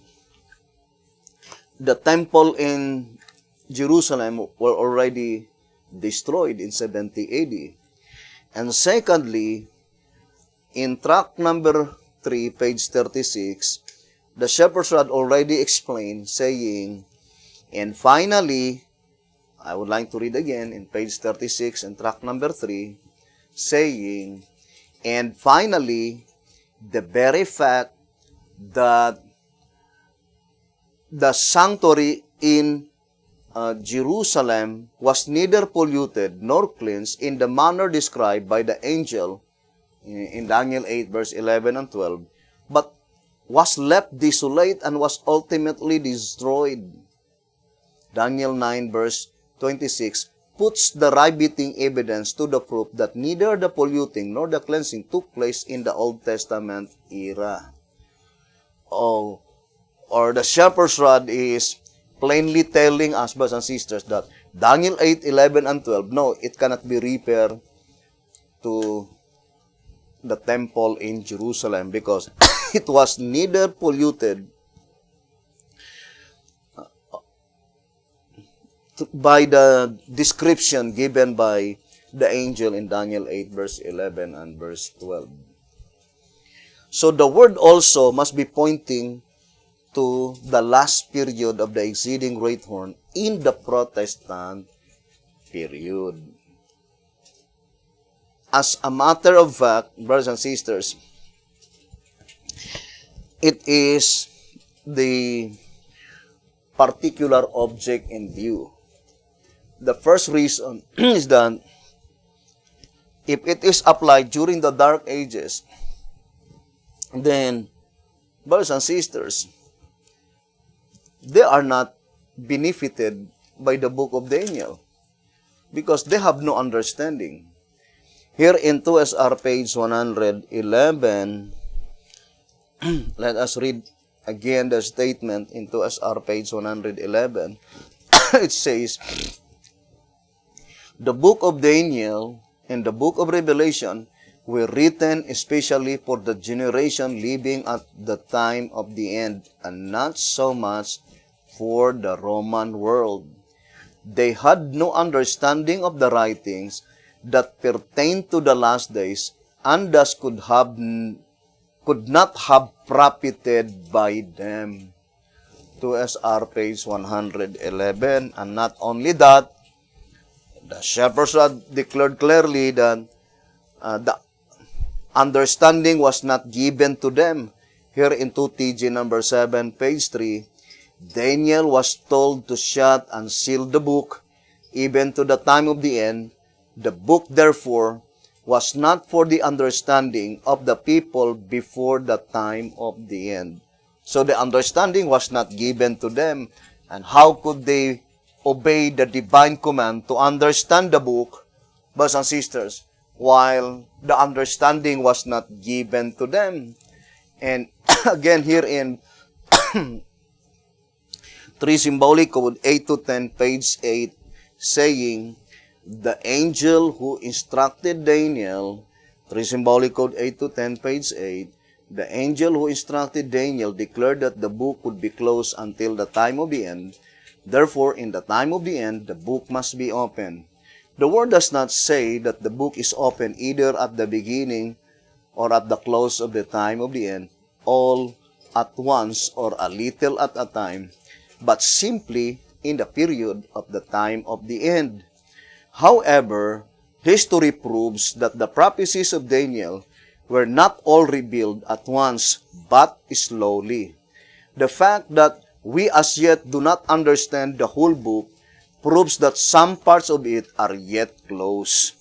the temple in Jerusalem were already destroyed in 70 AD. And secondly, in tract number 3, page 36, the Shepherd's Rod already explained, saying, and finally, I would like to read again in page 36 and tract number 3, saying, and finally, the very fact that the sanctuary in Jerusalem was neither polluted nor cleansed in the manner described by the angel in Daniel 8 verse 11 and 12, but was left desolate and was ultimately destroyed. Daniel 9 verse 26 puts the riveting evidence to the proof that neither the polluting nor the cleansing took place in the Old Testament era. Or the Shepherd's Rod is plainly telling us, brothers and sisters, that Daniel 8, 11, and 12, no, it cannot be referred to the temple in Jerusalem because it was neither polluted by the description given by the angel in Daniel 8, verse 11 and verse 12. So the word also must be pointing to the last period of the exceeding great horn in the Protestant period. As a matter of fact, brothers and sisters, it is the particular object in view. The first reason is that if it is applied during the Dark Ages, then, brothers and sisters, they are not benefited by the book of Daniel because they have no understanding. Here in 2SR page 111, let us read again the statement in 2SR page 111. It says, the book of Daniel and the book of Revelation were written especially for the generation living at the time of the end, and not so much for the Roman world. They had no understanding of the writings that pertain to the last days, and thus could not have profited by them. 2SR page 111. And not only that, the Shepherd's Rod declared clearly that the understanding was not given to them. Here in 2TG number 7, page 3, Daniel was told to shut and seal the book, even to the time of the end. The book, therefore, was not for the understanding of the people before the time of the end. So the understanding was not given to them. And how could they obey the divine command to understand the book, brothers and sisters, while the understanding was not given to them? And again here in 3 Symbolic Code 8 to 10, page 8, saying, the angel who instructed Daniel, 3 Symbolic Code 8 to 10, page 8, the angel who instructed Daniel declared that the book would be closed until the time of the end. Therefore, in the time of the end, the book must be open. The word does not say that the book is open either at the beginning or at the close of the time of the end, all at once or a little at a time, but simply in the period of the time of the end. However, history proves that the prophecies of Daniel were not all revealed at once, but slowly. The fact that we as yet do not understand the whole book proves that some parts of it are yet closed.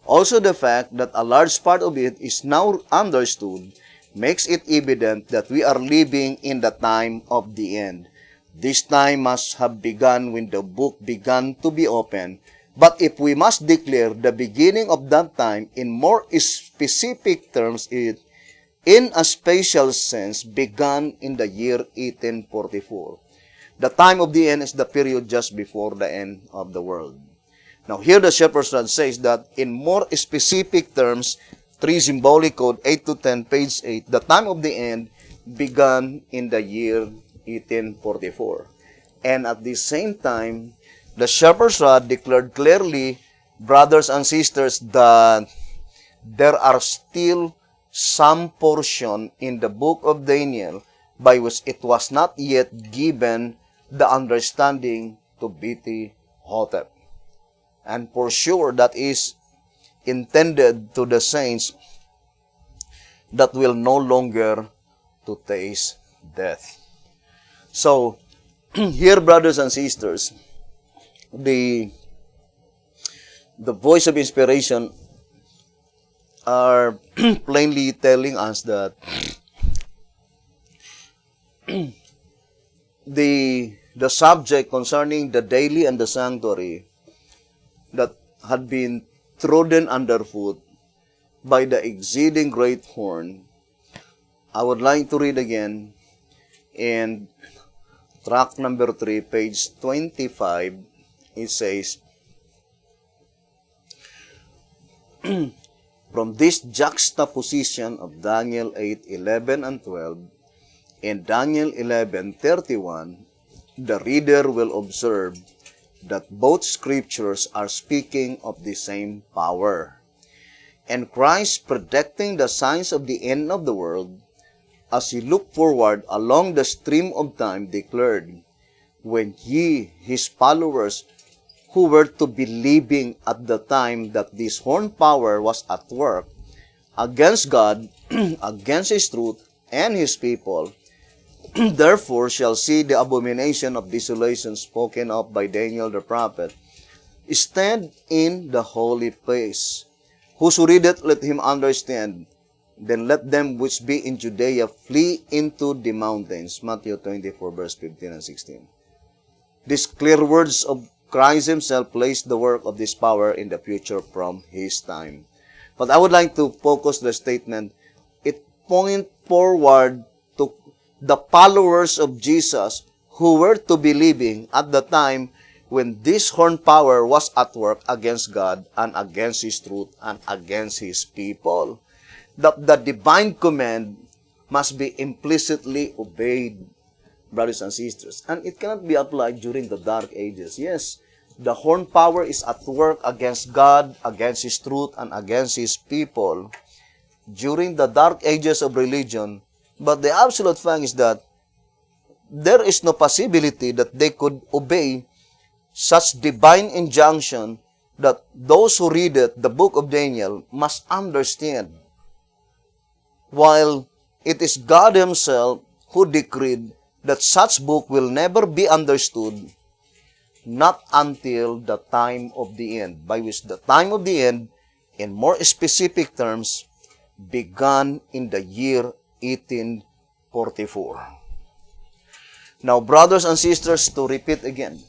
Also, the fact that a large part of it is now understood makes it evident that we are living in the time of the end. This time must have begun when the book began to be opened, but if we must declare the beginning of that time in more specific terms, it, in a spatial sense, began in the year 1844. The time of the end is the period just before the end of the world. Now, here the Shepherd's Rod says that in more specific terms, 3 Symbolic Code 8 to 10, page 8, the time of the end began in the year 1844. And at the same time, the Shepherd's Rod declared clearly, brothers and sisters, that there are still some portion in the book of Daniel by which it was not yet given the understanding to B.T. Hotep. And for sure, that is intended to the saints that will no longer to taste death. So, here, brothers and sisters, the voice of inspiration are plainly telling us that the subject concerning the daily and the sanctuary that had been trodden underfoot by the exceeding great horn. I would like to read again in tract number 3, page 25. It says, from this juxtaposition of Daniel 8:11 and 12 and Daniel 11:31, the reader will observe that both scriptures are speaking of the same power. And Christ, predicting the signs of the end of the world, as he looked forward along the stream of time, declared, when ye, his followers, who were to be living at the time that this horn power was at work against God, against his truth and his people, therefore shall see the abomination of desolation spoken of by Daniel the prophet, stand in the holy place. Whoso readeth, let him understand. Then let them which be in Judea flee into the mountains. Matthew 24, verse 15 and 16. These clear words of Christ himself placed the work of this power in the future from his time. But I would like to focus the statement. It points forward to the followers of Jesus who were to be living at the time when this horn power was at work against God and against his truth and against his people. That the divine command must be implicitly obeyed, brothers and sisters. And it cannot be applied during the dark ages. Yes, the horn power is at work against God, against his truth, and against his people during the dark ages of religion. But the absolute fact is that there is no possibility that they could obey such divine injunction that those who read it, the book of Daniel, must understand. While it is God himself who decreed that such book will never be understood, not until the time of the end, by which the time of the end, in more specific terms, began in the year 1844. Now, brothers and sisters, to repeat again,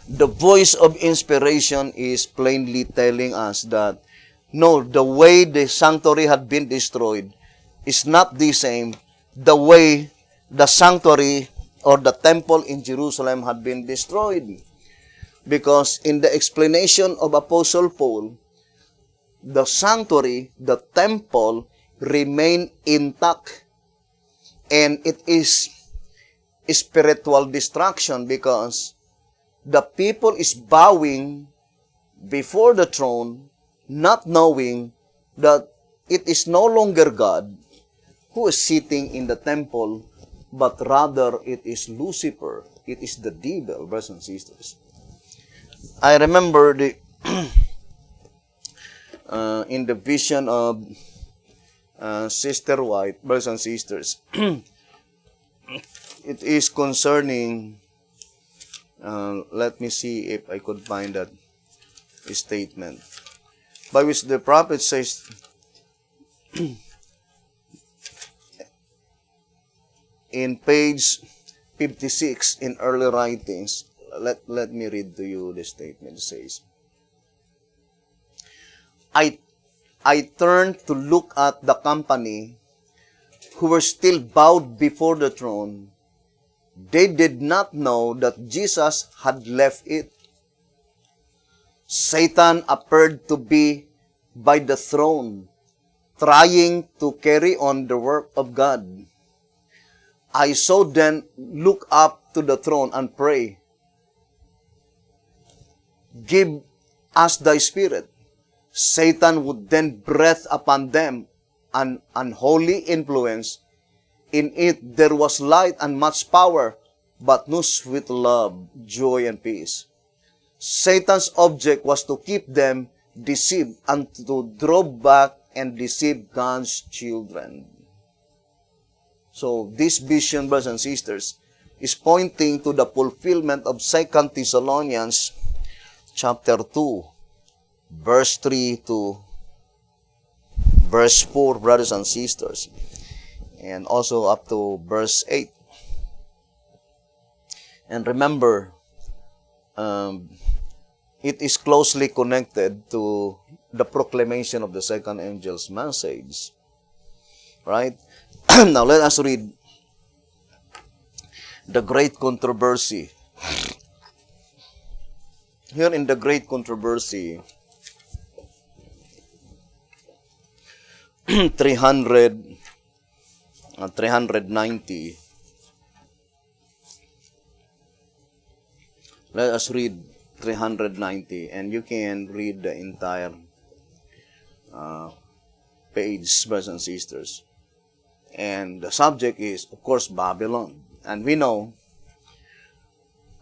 the voice of inspiration is plainly telling us that no, the way the sanctuary had been destroyed is not the same the way the sanctuary or the temple in Jerusalem had been destroyed. Because in the explanation of Apostle Paul, the sanctuary, the temple, remain intact. And it is spiritual destruction because the people is bowing before the throne, not knowing that it is no longer God who is sitting in the temple, but rather it is Lucifer. It is the devil, brothers and sisters. I remember in the vision of Sister White, brothers and sisters, it is concerning, let me see if I could find that statement, by which the prophet says, in page 56 in early writings, let me read to you the statement. It says, I turned to look at the company who were still bowed before the throne. They did not know that Jesus had left it. Satan appeared to be by the throne, trying to carry on the work of God. I saw them look up to the throne and pray, "Give us thy spirit." Satan would then breathe upon them an unholy influence. In it there was light and much power, but no sweet love, joy, and peace. Satan's object was to keep them deceived and to draw back and deceive God's children. So this vision, brothers and sisters, is pointing to the fulfillment of 2 Thessalonians chapter 2, verse 3 to verse 4, brothers and sisters, and also up to verse 8. And remember, it is closely connected to the proclamation of the second angel's message. Right? Now let us read the great controversy. Here in the great controversy, 390. Let us read 390, and you can read the entire page, brothers and sisters. And the subject is, of course, Babylon. And we know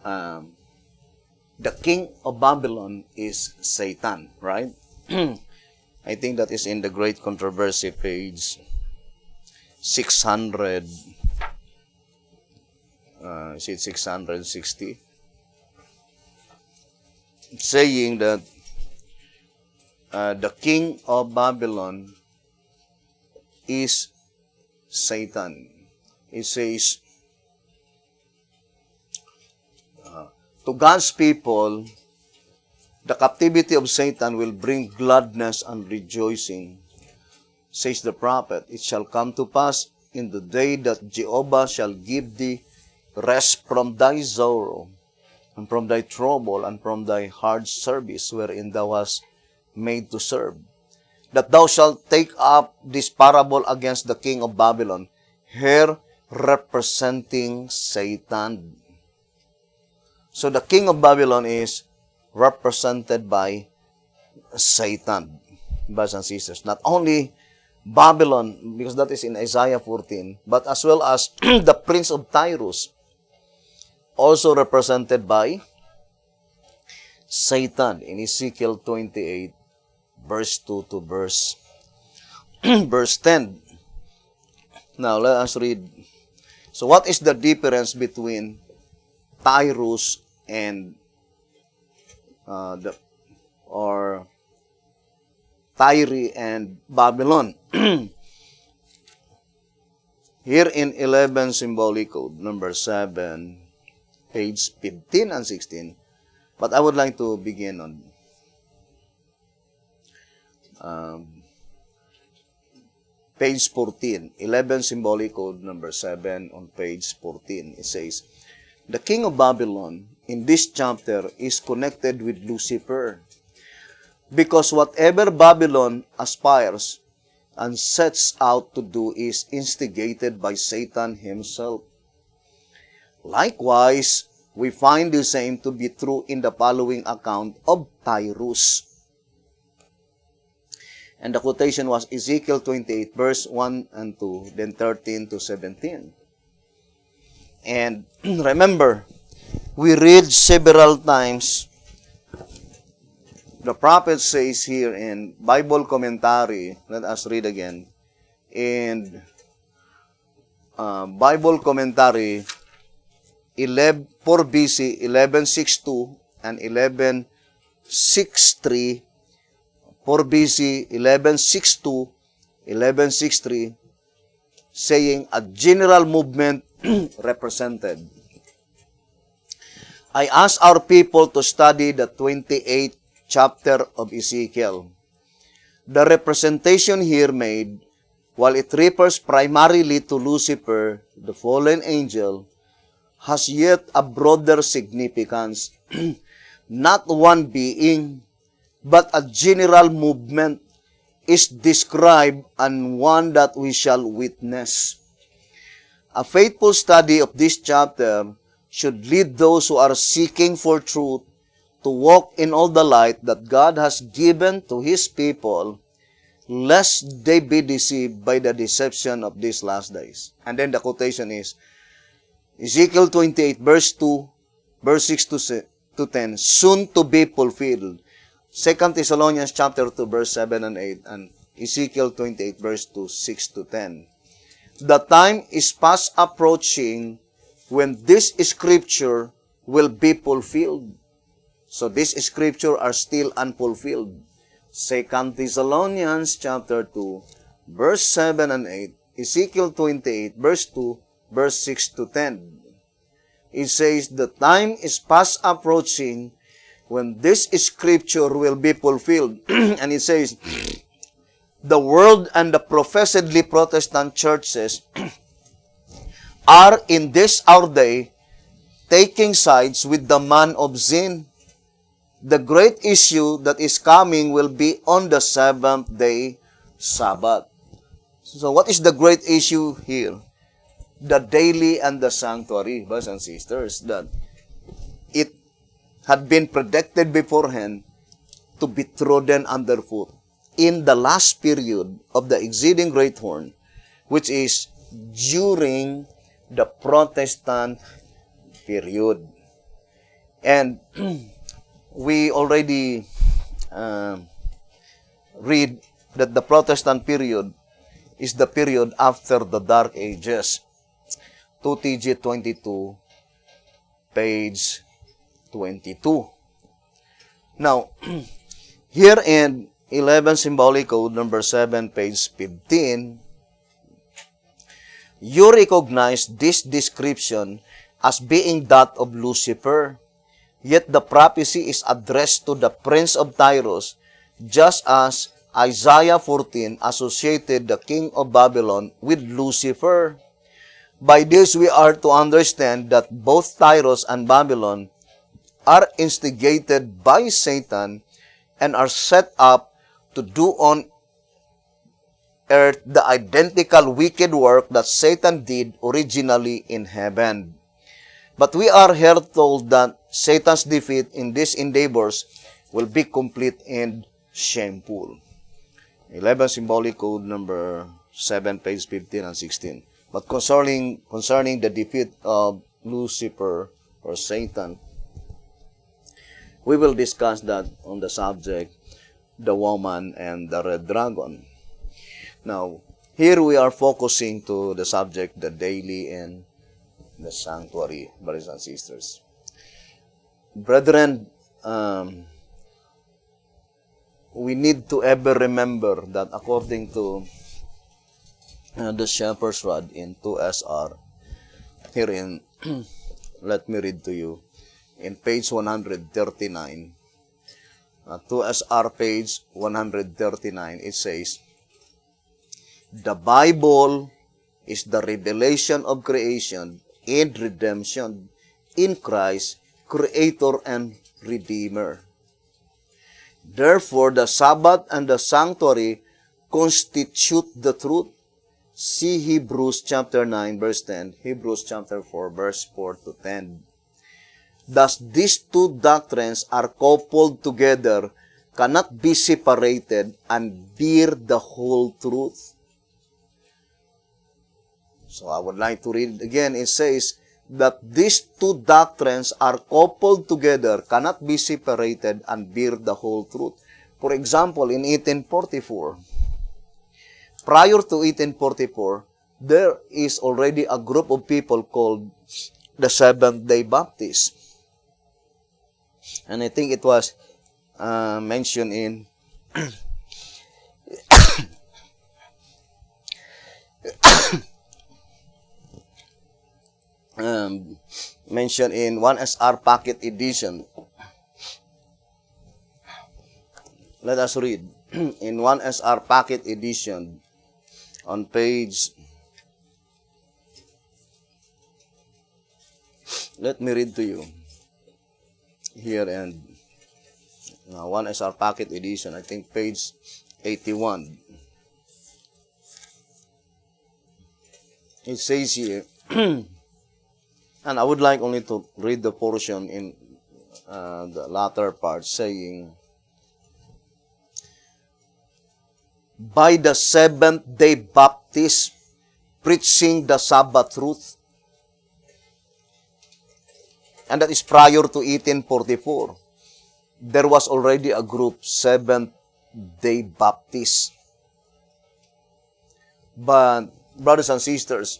the king of Babylon is Satan, right? I think that is in the Great Controversy, page 600. Is it 660? Saying that the king of Babylon is Satan. It says, to God's people, the captivity of Satan will bring gladness and rejoicing. Says the prophet, it shall come to pass in the day that Jehovah shall give thee rest from thy sorrow, and from thy trouble, and from thy hard service wherein thou hast made to serve, that thou shalt take up this parable against the king of Babylon, here representing Satan. So the king of Babylon is represented by Satan, brothers and sisters. Not only Babylon, because that is in Isaiah 14, but as well as the prince of Tyrus, also represented by Satan in Ezekiel 28, verse 2 to verse 10. Now, let us read. So, what is the difference between Tyrus and Tyre and Babylon? Here in 11 Symbolic Code, number 7, page 15 and 16. But I would like to begin on page 14, 11 Symbolic Code number 7 on page 14. It says, the king of Babylon in this chapter is connected with Lucifer, because whatever Babylon aspires and sets out to do is instigated by Satan himself. Likewise, we find the same to be true in the following account of Tyrus. And the quotation was Ezekiel 28, verse 1 and 2, then 13 to 17. And remember, we read several times, the prophet says here in Bible commentary, let us read again, in Bible commentary 4 BC 1162 and 1163, 4 BC 1162, 1163, saying a general movement represented. I ask our people to study the 28th chapter of Ezekiel. The representation here made, while it refers primarily to Lucifer, the fallen angel, has yet a broader significance. Not one being, but a general movement is described, and one that we shall witness. A faithful study of this chapter should lead those who are seeking for truth to walk in all the light that God has given to His people, lest they be deceived by the deception of these last days. And then the quotation is Ezekiel 28, verse 2, verse 6 to 10, soon to be fulfilled. 2 Thessalonians chapter 2, verse 7 and 8, and Ezekiel 28, verse 2, 6 to 10. The time is fast approaching when this scripture will be fulfilled. So this scripture are still unfulfilled. 2 Thessalonians chapter 2, verse 7 and 8, Ezekiel 28, verse 2, verse 6 to 10. It says, the time is fast approaching when this scripture will be fulfilled. And it says, the world and the professedly Protestant churches are in this our day taking sides with the man of sin. The great issue that is coming will be on the seventh day Sabbath. So what is the great issue here? The daily and the sanctuary, brothers and sisters, that it had been predicted beforehand to be trodden underfoot in the last period of the exceeding great horn, which is during the Protestant period. And we already read that the Protestant period is the period after the Dark Ages. 2TG 22, page 22. Now, here in 11 Symbolic Code number 7, page 15, you recognize this description as being that of Lucifer. Yet the prophecy is addressed to the Prince of Tyros, just as Isaiah 14 associated the king of Babylon with Lucifer. By this we are to understand that both Tyros and Babylon are instigated by Satan and are set up to do on earth the identical wicked work that Satan did originally in heaven. But we are here told that Satan's defeat in these endeavors will be complete and shameful. 11 Symbolic Code number 7, page 15 and 16. But concerning the defeat of Lucifer or Satan, we will discuss that on the subject, the woman and the red dragon. Now, here we are focusing to the subject, the daily and the sanctuary, brothers and sisters. Brethren, we need to ever remember that according to the shepherd's rod in 2SR, herein, let me read to you, in page 139, 2SR page 139, it says, the Bible is the revelation of creation and redemption in Christ, Creator and Redeemer. Therefore, the Sabbath and the sanctuary constitute the truth. See Hebrews chapter 9, verse 10, Hebrews chapter 4, verse 4 to 10. Thus, these two doctrines are coupled together, cannot be separated, and bear the whole truth. So, I would like to read again. It says that these two doctrines are coupled together, cannot be separated, and bear the whole truth. For example, in 1844, prior to 1844, there is already a group of people called the Seventh-day Baptists. And I think it was mentioned in mentioned in 1SR Packet Edition. Let us read in 1SR Packet Edition on page, let me read to you here, and 1SR Packet Edition, I think page 81. It says here, and I would like only to read the portion in the latter part, saying, by the Seventh-day Baptists preaching the Sabbath truth. And that is prior to 1844. There was already a group, Seventh-day Baptists. But, brothers and sisters,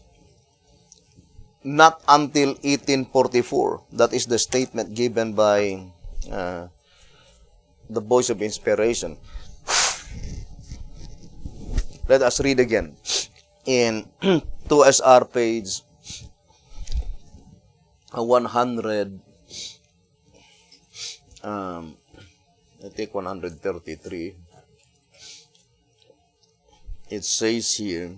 not until 1844, that is the statement given by the Voice of Inspiration. Let us read again in 2SR page 100, I think 133. It says here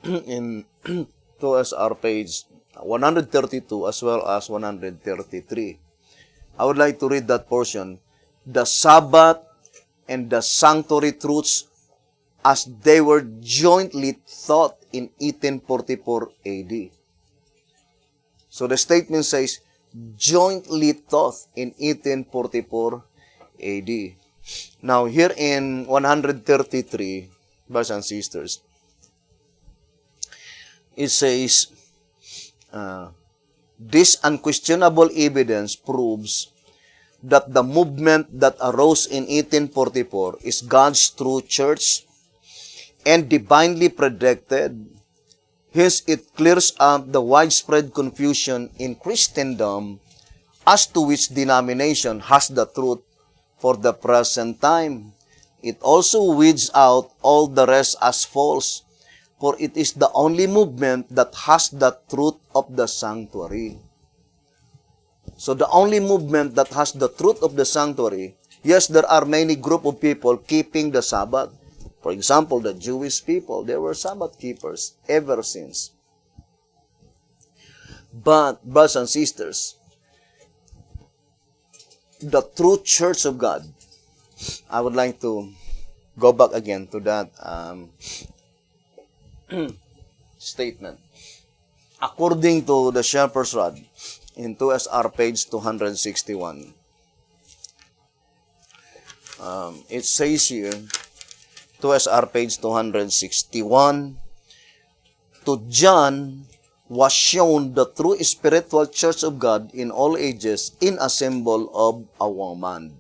in 2SR page 132 as well as 133. I would like to read that portion. The Sabbath and the sanctuary truths as they were jointly taught in 1844 AD. So the statement says, jointly taught in 1844 AD. Now here in 133, brothers and sisters, it says, this unquestionable evidence proves that the movement that arose in 1844 is God's true church and divinely predicted. Hence, it clears up the widespread confusion in Christendom as to which denomination has the truth for the present time. It also weeds out all the rest as false, for it is the only movement that has the truth of the sanctuary. So the only movement that has the truth of the sanctuary, yes, there are many group of people keeping the Sabbath. For example, the Jewish people, they were Sabbath keepers ever since. But, brothers and sisters, the true church of God, I would like to go back again to that statement. According to the Shepherd's Rod, in 2SR page 261, it says here, 2SR page 261, to John was shown the true spiritual church of God in all ages in a symbol of a woman.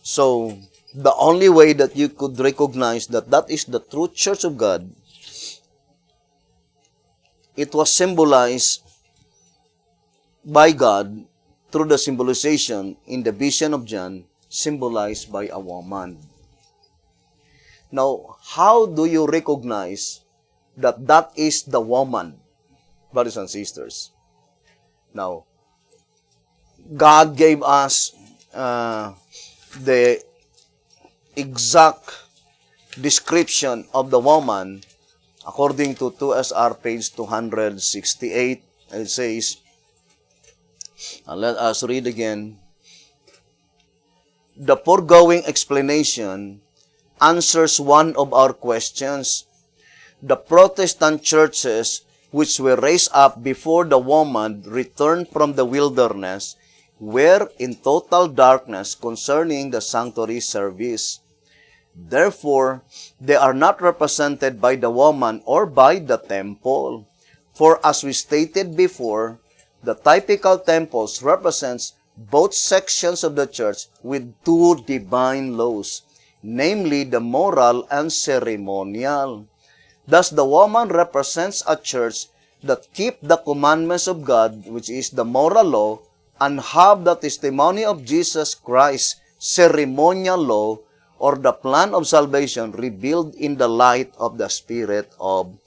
So, the only way that you could recognize that that is the true church of God, it was symbolized by God through the symbolization in the vision of John, symbolized by a woman. Now, how do you recognize that that is the woman, brothers and sisters? Now, God gave us the exact description of the woman according to 2SR page 268. It says, let us read again. The foregoing explanation answers one of our questions. The Protestant churches which were raised up before the woman returned from the wilderness were in total darkness concerning the sanctuary service. Therefore, they are not represented by the woman or by the temple. For as we stated before, the typical temples represents both sections of the church with two divine laws, namely the moral and ceremonial. Thus, the woman represents a church that keep the commandments of God, which is the moral law, and have the testimony of Jesus Christ, ceremonial law, or the plan of salvation revealed in the light of the spirit of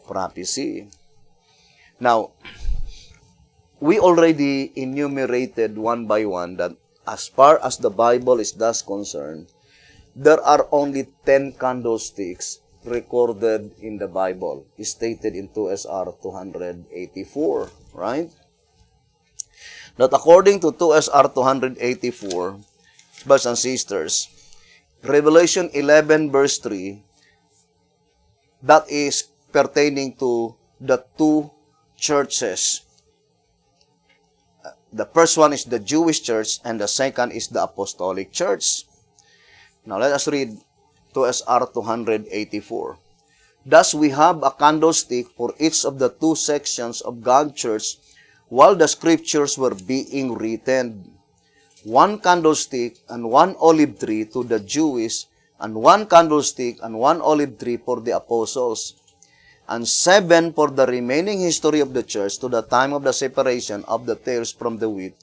prophecy. Now, we already enumerated one by one that as far as the Bible is thus concerned, there are only 10 candlesticks recorded in the Bible, stated in 2SR 284, right? That according to 2SR 284, brothers and sisters, Revelation 11 verse 3, that is pertaining to the two churches. The first one is the Jewish church and the second is the Apostolic church. Now let us read 2SR 284. Thus we have a candlestick for each of the two sections of God's church while the scriptures were being written. One candlestick and one olive tree to the Jewish, and one candlestick and one olive tree for the apostles, and 7 for the remaining history of the church to the time of the separation of the tares from the wheat,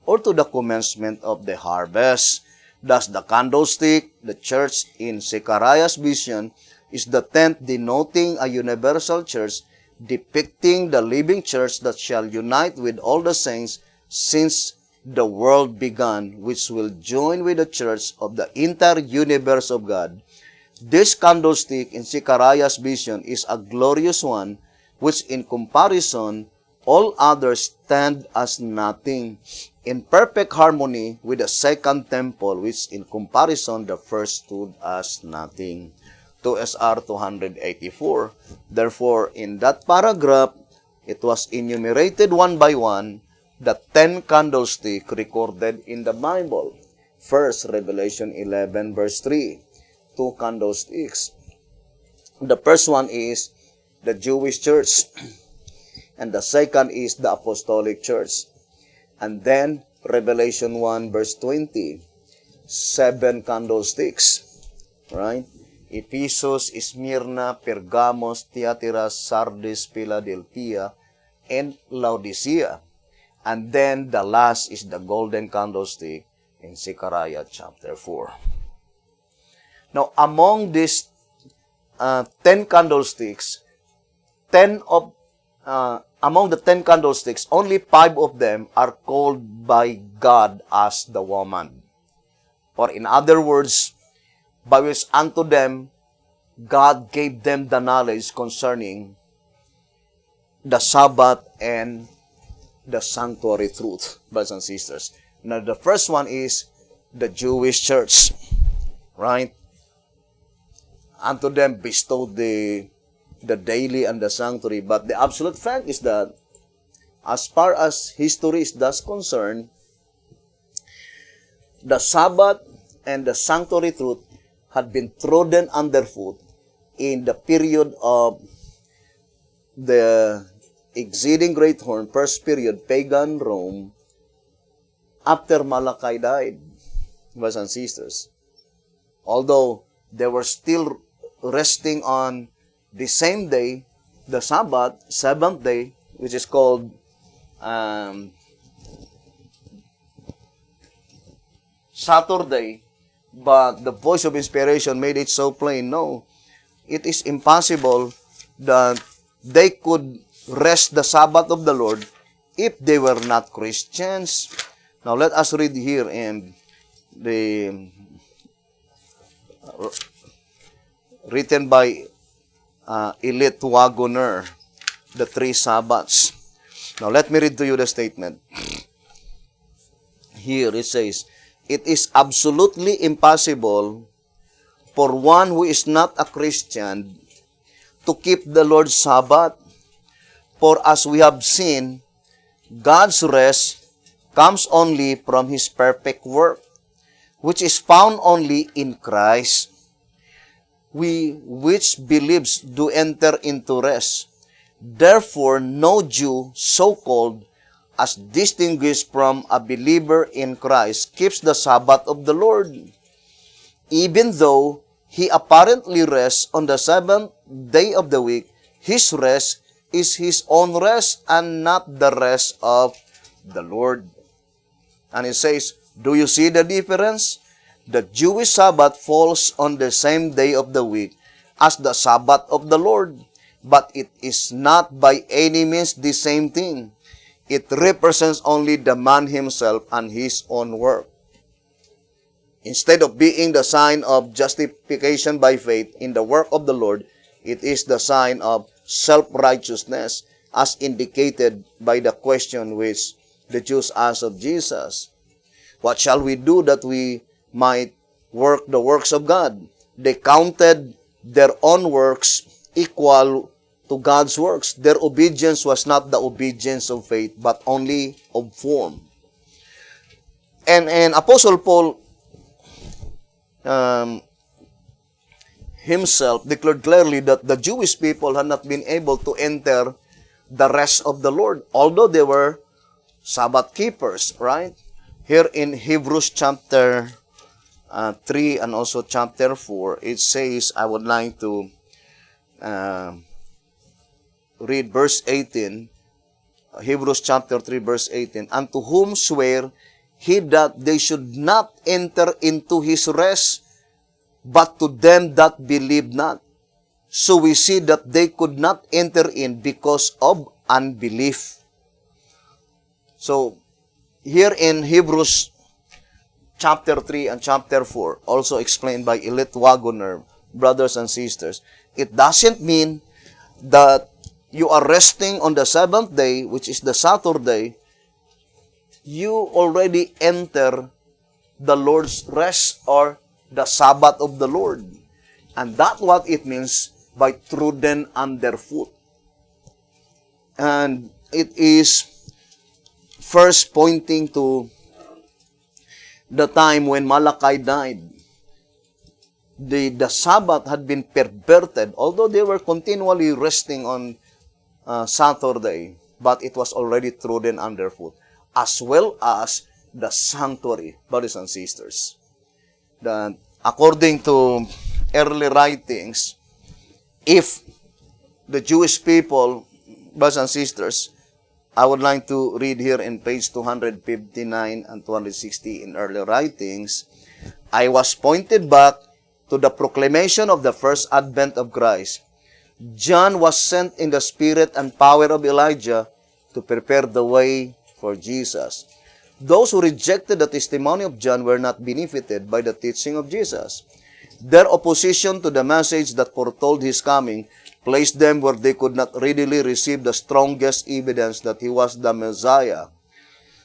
or to the commencement of the harvest. Thus the candlestick, the church in Zechariah's vision, is the tent denoting a universal church, depicting the living church that shall unite with all the saints since the world began, which will join with the church of the entire universe of God. This candlestick in Zechariah's vision is a glorious one, which in comparison, all others stand as nothing, in perfect harmony with the second temple, which in comparison the first stood as nothing. 2SR 284. Therefore, in that paragraph, it was enumerated one by one, the 10 candlesticks recorded in the Bible. First, Revelation 11 verse 3. 2 candlesticks. The first one is the Jewish church, and the second is the Apostolic church. And then, Revelation 1 verse 20, 7 candlesticks, right? Ephesus, Smyrna, Pergamos, Thyatira, Sardis, Philadelphia, and Laodicea. And then, the last is the golden candlestick in Zechariah chapter 4. Now, among these 10 candlesticks, among the 10 candlesticks, only 5 of them are called by God as the woman. Or in other words, by which unto them, God gave them the knowledge concerning the Sabbath and the sanctuary truth, brothers and sisters. Now, the first one is the Jewish church, right? Unto them bestowed the daily and the sanctuary. But the absolute fact is that, as far as history is thus concerned, the Sabbath and the sanctuary truth had been trodden underfoot in the period of the exceeding great horn, first period, pagan Rome, after Malachi died, brothers and sisters. Although they were still resting on the same day, the Sabbath, seventh day, which is called Saturday, but the voice of inspiration made it so plain, no, it is impossible that they could rest the Sabbath of the Lord if they were not Christians. Now let us read here in the written by Elite Wagoner, the 3 Sabbaths. Now let me read to you the statement. Here it says, it is absolutely impossible for one who is not a Christian to keep the Lord's Sabbath. For as we have seen, God's rest comes only from His perfect work, which is found only in Christ. We which believes do enter into rest. Therefore, no Jew, so-called, as distinguished from a believer in Christ, keeps the Sabbath of the Lord, even though he apparently rests on the seventh day of the week. His rest is his own rest and not the rest of the Lord. And it says, do you see the difference? The Jewish Sabbath falls on the same day of the week as the Sabbath of the Lord, but it is not by any means the same thing. It represents only the man himself and his own work. Instead of being the sign of justification by faith in the work of the Lord, it is the sign of self-righteousness, as indicated by the question which the Jews asked of Jesus. What shall we do that we might work the works of God? They counted their own works equal to God's works. Their obedience was not the obedience of faith, but only of form. And Apostle Paul himself declared clearly that the Jewish people had not been able to enter the rest of the Lord, although they were Sabbath keepers, right? Here in Hebrews chapter 3 and also chapter 4, it says, I would like to read verse 18, Hebrews chapter 3 verse 18, and to whom swear he that they should not enter into his rest, but to them that believe not. So we see that they could not enter in because of unbelief. So, here in Hebrews chapter 3 and chapter 4, also explained by Elite Wagoner, brothers and sisters, it doesn't mean that you are resting on the seventh day, which is the Saturday, you already enter the Lord's rest or the Sabbath of the Lord. And that's what it means by trodden underfoot. And it is first pointing to the time when Malachi died. The Sabbath had been perverted, although they were continually resting on Saturday, but it was already trodden underfoot, as well as the sanctuary, brothers and sisters. According to early writings, if the Jewish people, brothers and sisters, I would like to read here in page 259 and 260 in early writings, I was pointed back to the proclamation of the first advent of Christ. John was sent in the spirit and power of Elijah to prepare the way for Jesus. Those who rejected the testimony of John were not benefited by the teaching of Jesus. Their opposition to the message that foretold his coming placed them where they could not readily receive the strongest evidence that he was the Messiah.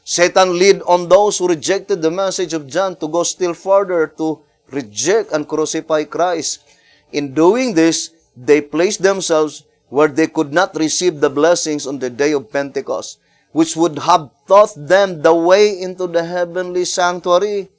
Satan led on those who rejected the message of John to go still further to reject and crucify Christ. In doing this, they placed themselves where they could not receive the blessings on the day of Pentecost, which would have taught them the way into the heavenly sanctuary.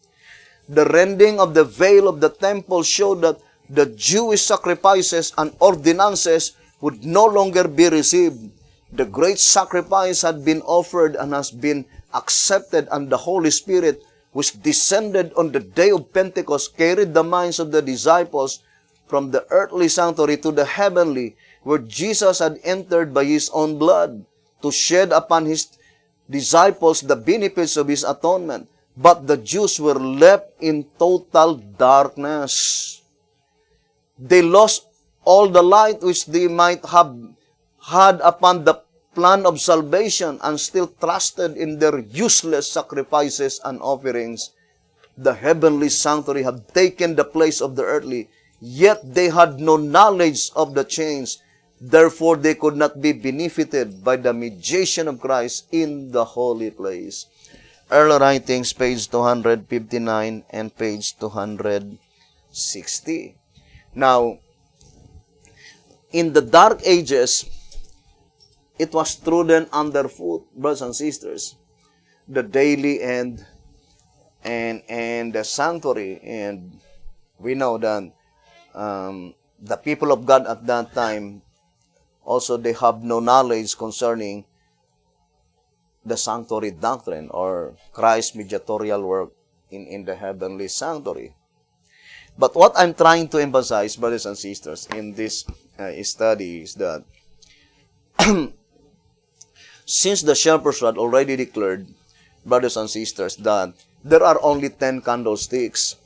The rending of the veil of the temple showed that the Jewish sacrifices and ordinances would no longer be received. The great sacrifice had been offered and has been accepted, and the Holy Spirit, which descended on the day of Pentecost, carried the minds of the disciples from the earthly sanctuary to the heavenly, where Jesus had entered by his own blood to shed upon his disciples the benefits of his atonement. But the Jews were left in total darkness. They lost all the light which they might have had upon the plan of salvation and still trusted in their useless sacrifices and offerings. The heavenly sanctuary had taken the place of the earthly, yet they had no knowledge of the change. Therefore, they could not be benefited by the mediation of Christ in the holy place. Early Writings, page 259 and page 260. Now, in the Dark Ages, it was trodden underfoot, brothers and sisters, the daily and the sanctuary. And we know that the people of God at that time, also they have no knowledge concerning the sanctuary doctrine or Christ's mediatorial work in the heavenly sanctuary. But what I'm trying to emphasize, brothers and sisters, in this study is that since the shepherd's rod already declared, brothers and sisters, that there are only 10 candlesticks.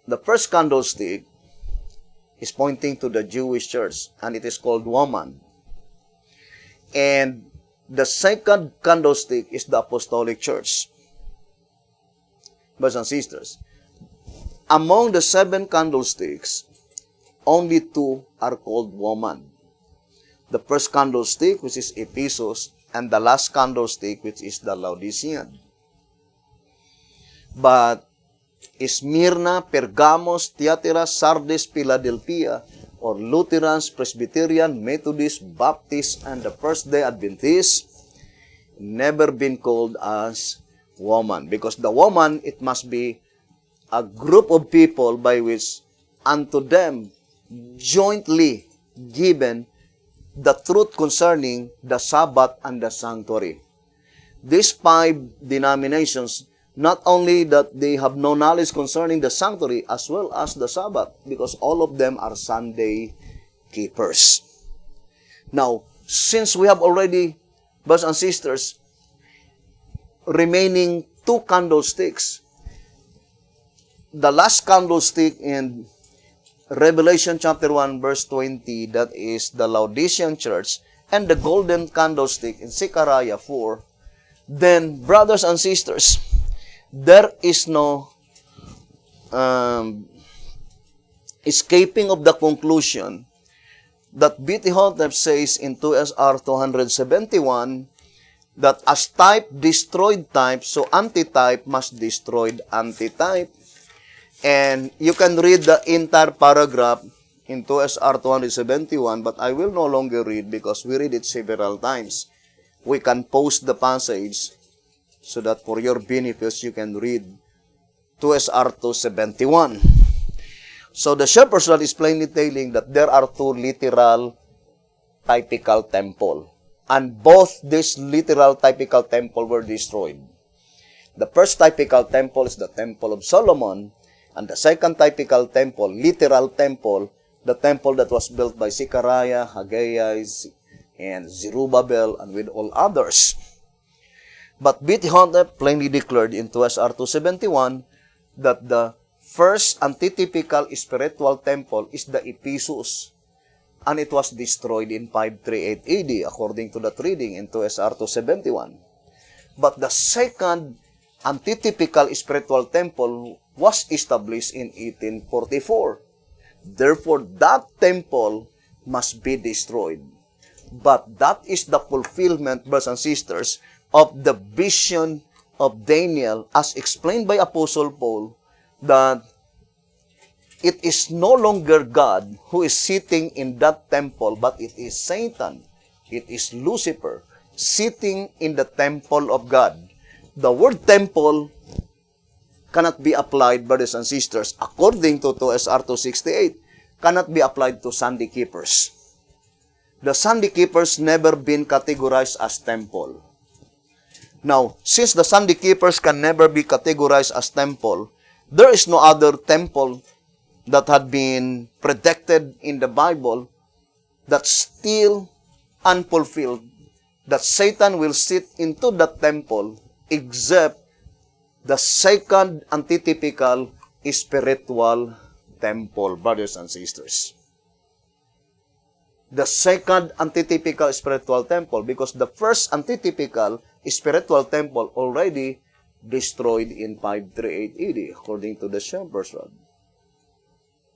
The first candlestick is pointing to the Jewish church, and it is called woman. And the second candlestick is the apostolic church. Brothers and sisters, among the 7 candlesticks, only 2 are called woman. The first candlestick, which is Ephesus, and the last candlestick, which is the Laodicean. But Smyrna, Pergamos, Thyatira, Sardis, Philadelphia, or Lutherans, Presbyterian, Methodist, Baptist, and the First-day Adventists never been called as woman. Because the woman, it must be a group of people by which unto them jointly given the truth concerning the Sabbath and the sanctuary. These 5 denominations, not only that they have no knowledge concerning the sanctuary as well as the Sabbath, because all of them are Sunday keepers. Now, since we have already, brothers and sisters, remaining 2 candlesticks, the last candlestick in Revelation chapter 1 verse 20, that is the Laodicean church, and the golden candlestick in Zechariah 4, then, brothers and sisters, there is no escaping of the conclusion that B.T. Hotep says in 2SR 271 that as type destroyed type, so antitype must destroy antitype. And you can read the entire paragraph in 2SR 271, but I will no longer read because we read it several times. We can post the passage so that for your benefits you can read 2SR 271. So the shepherd's rod is plainly telling that there are 2 literal typical temple. And both these literal typical temple were destroyed. The first typical temple is the Temple of Solomon, and the second typical temple, literal temple, the temple that was built by Zechariah, Haggai, and Zerubbabel, and with all others. But B.T. Hotep plainly declared in 2SR 271 that the first antitypical spiritual temple is the Ephesus, and it was destroyed in 538 AD, according to that reading in 2SR 271. But the second antitypical spiritual temple was established in 1844. Therefore, that temple must be destroyed. But that is the fulfillment, brothers and sisters, of the vision of Daniel as explained by Apostle Paul, that it is no longer God who is sitting in that temple, but it is Satan. It is Lucifer sitting in the temple of God. The word temple cannot be applied, brothers and sisters, according to 2SR 268, cannot be applied to Sunday keepers. The Sunday keepers never been categorized as temple. Now, since the Sunday keepers can never be categorized as temple, there is no other temple that had been predicted in the Bible that's still unfulfilled, that Satan will sit into that temple, except the second antitypical spiritual temple, brothers and sisters. The second antitypical spiritual temple, because the first antitypical spiritual temple already destroyed in 538 AD, according to the shepherd's rod.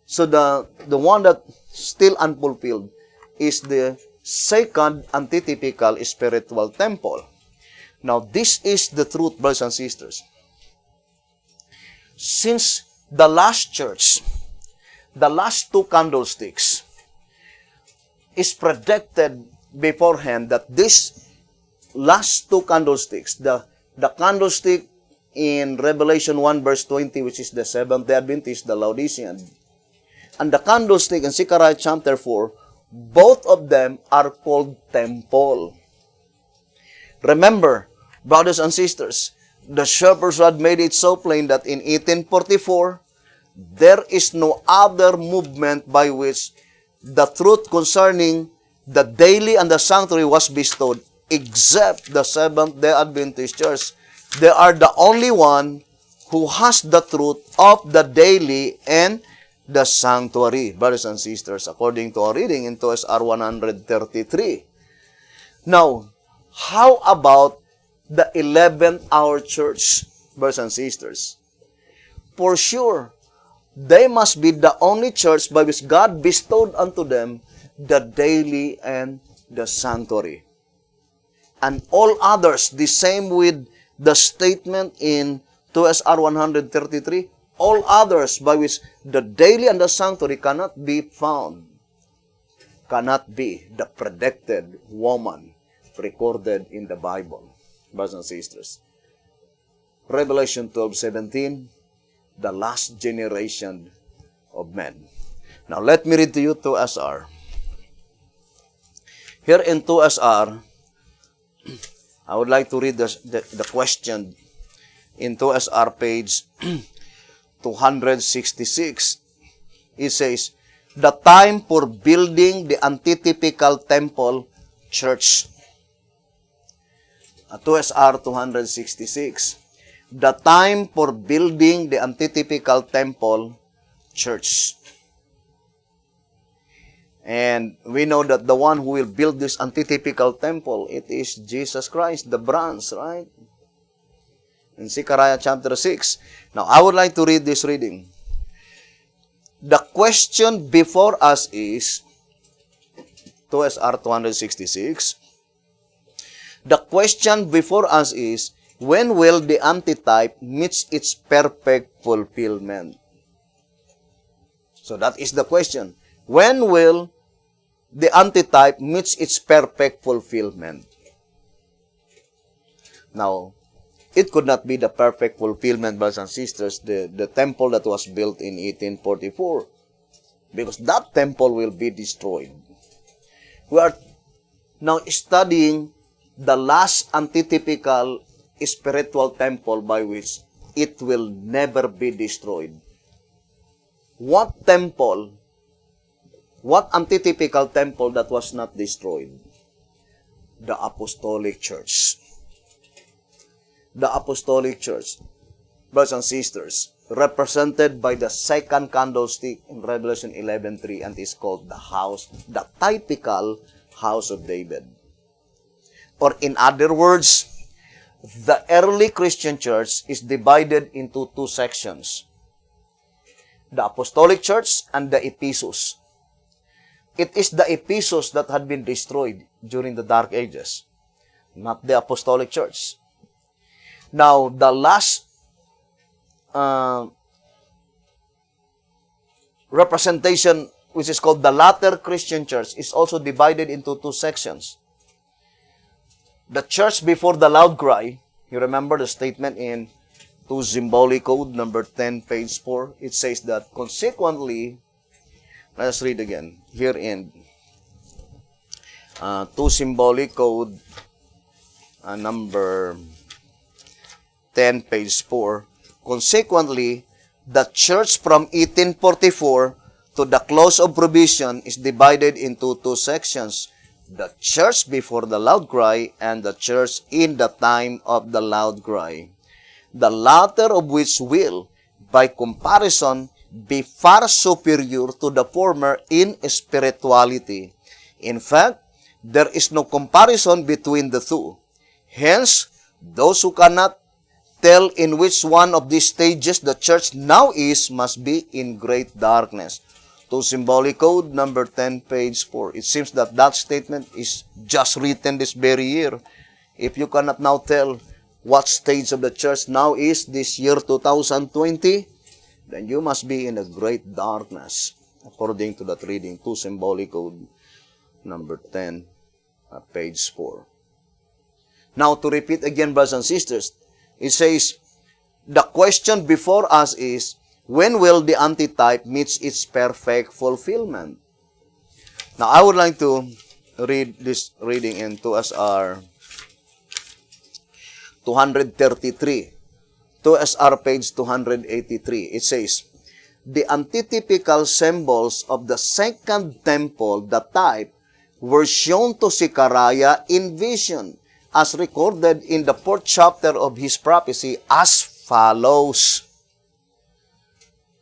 So the one that still unfulfilled is the second antitypical spiritual temple. Now, this is the truth, brothers and sisters. Since the last church, the last 2 candlesticks, is predicted beforehand that this last 2 candlesticks, the candlestick in Revelation 1 verse 20, which is the Seventh-day Adventist, the Laodicean, and the candlestick in Zechariah chapter 4, both of them are called temple. Remember, brothers and sisters, the shepherd's rod made it so plain that in 1844, there is no other movement by which the truth concerning the daily and the sanctuary was bestowed except the Seventh-day Adventist Church. They are the only one who has the truth of the daily and the sanctuary, brothers and sisters, according to our reading in TOSR 133. Now, how about the 11th hour church, brothers and sisters? For sure, they must be the only church by which God bestowed unto them the daily and the sanctuary. And all others, the same with the statement in TOSR 133, all others by which the daily and the sanctuary cannot be found, cannot be the predicted woman recorded in the Bible, brothers and sisters. Revelation 12:17, the last generation of men. Now, let me read to you TOSR. Here in TOSR, I would like to read the question in TOSR page 266. It says, the time for building the antitypical temple church. TOSR 266. The time for building the antitypical temple church. And we know that the one who will build this antitypical temple, it is Jesus Christ, the branch, right? In Zechariah chapter 6. Now, I would like to read this reading. The question before us is, TOSR 266, the question before us is, when will the antitype meet its perfect fulfillment? So that is the question. When will the antitype meet its perfect fulfillment? Now, it could not be the perfect fulfillment, brothers and sisters, the temple that was built in 1844, because that temple will be destroyed. We are now studying the last antitypical spiritual temple by which it will never be destroyed. What temple, what antitypical temple that was not destroyed? The Apostolic Church. The Apostolic Church, brothers and sisters, represented by the second candlestick in Revelation 11:3, and is called the house, the typical house of David. Or in other words, the early Christian church is divided into two sections. The Apostolic Church and the Ephesus. It is the Ephesus that had been destroyed during the Dark Ages, not the Apostolic Church. Now, the last representation, which is called the latter Christian church, is also divided into two sections. The church before the loud cry, you remember the statement in 2 Symbolic Code, number 10, page 4. It says that, consequently, let us read again, here in 2 Symbolic Code, number 10, page 4. Consequently, the church from 1844 to the close of provision is divided into two sections. The church before the loud cry and the church in the time of the loud cry. The latter of which will, by comparison, be far superior to the former in spirituality. In fact, there is no comparison between the two. Hence, those who cannot tell in which one of these stages the church now is must be in great darkness. To Symbolic Code, number 10, page 4. It seems that that statement is just written this very year. If you cannot now tell what stage of the church now is this year 2020, then you must be in a great darkness, according to that reading, to Symbolic Code, number 10, page 4. Now, to repeat again, brothers and sisters, it says, the question before us is, when will the antitype meet its perfect fulfillment? Now, I would like to read this reading in TOSR 233. 2SR page 283. It says, the antitypical symbols of the second temple, the type, were shown to Zechariah in vision, as recorded in the 4th chapter of his prophecy as follows.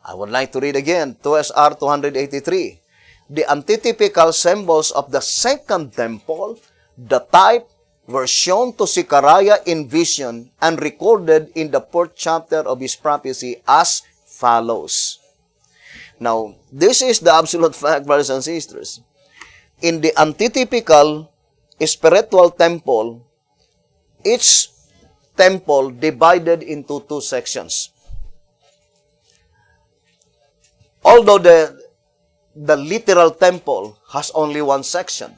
I would like to read again, 2SR 283. The antitypical symbols of the second temple, the type, were shown to Zechariah in vision and recorded in the 4th chapter of his prophecy as follows. Now, this is the absolute fact, brothers and sisters. In the antitypical spiritual temple, each temple divided into 2 sections. Although the literal temple has only 1 section,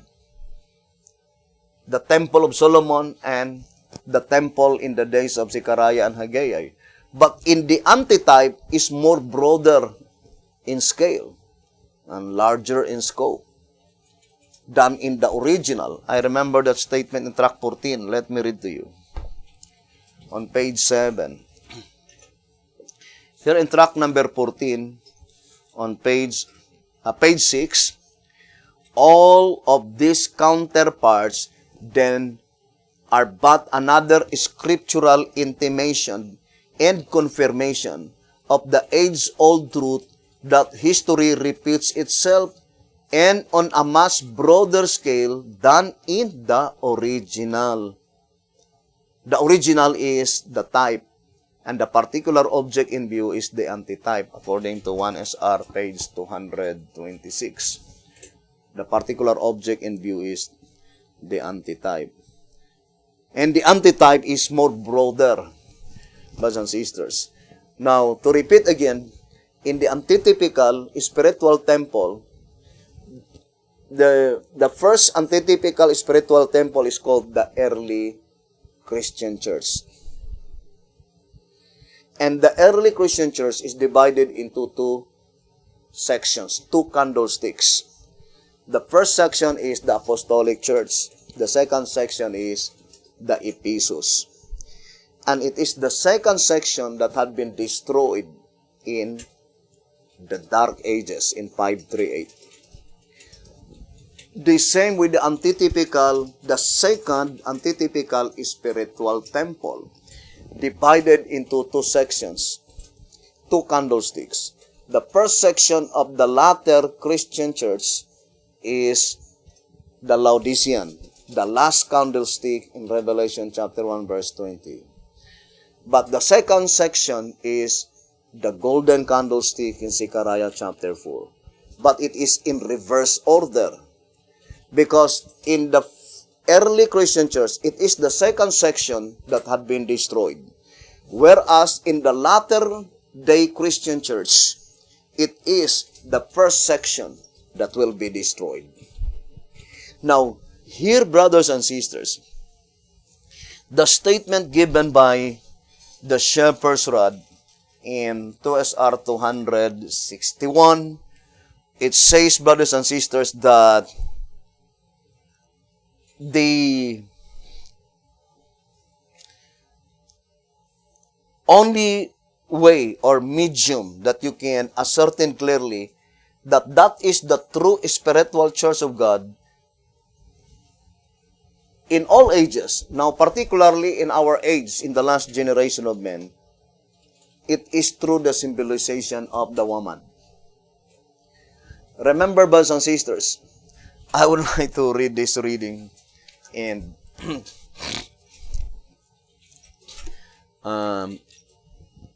the Temple of Solomon and the temple in the days of Zechariah and Haggai. But in the antitype is more broader in scale and larger in scope than in the original. I remember that statement in track 14. Let me read to you. On page 7. Here in track number 14, on page 6, all of these counterparts then are but another scriptural intimation and confirmation of the age-old truth that history repeats itself and on a much broader scale than in the original. The original is the type, and the particular object in view is the antitype, according to 1SR, page 226. The particular object in view is the antitype. And the antitype is more broader, brothers and sisters. Now, to repeat again, in the antitypical spiritual temple, the first antitypical spiritual temple is called the early Christian church. And the early Christian church is divided into 2 sections, 2 candlesticks. The first section is the apostolic church. The second section is the Ephesus. And it is the second section that had been destroyed in the Dark Ages in 538. The same with the antitypical, the second antitypical spiritual temple, divided into 2 sections, 2 candlesticks. The first section of the latter Christian church is the Laodicean, the last candlestick in Revelation chapter 1 verse 20. But the second section is the golden candlestick in Zechariah chapter 4. But it is in reverse order, because in the early Christian church, it is the second section that had been destroyed. Whereas in the latter day Christian church, it is the first section that will be destroyed. Now, here, brothers and sisters, the statement given by the shepherd's rod in 2SR 261, it says, brothers and sisters, that the only way or medium that you can ascertain clearly that that is the true spiritual church of God in all ages, now particularly in our age, in the last generation of men, it is through the symbolization of the woman. Remember, brothers and sisters, I would like to read this reading and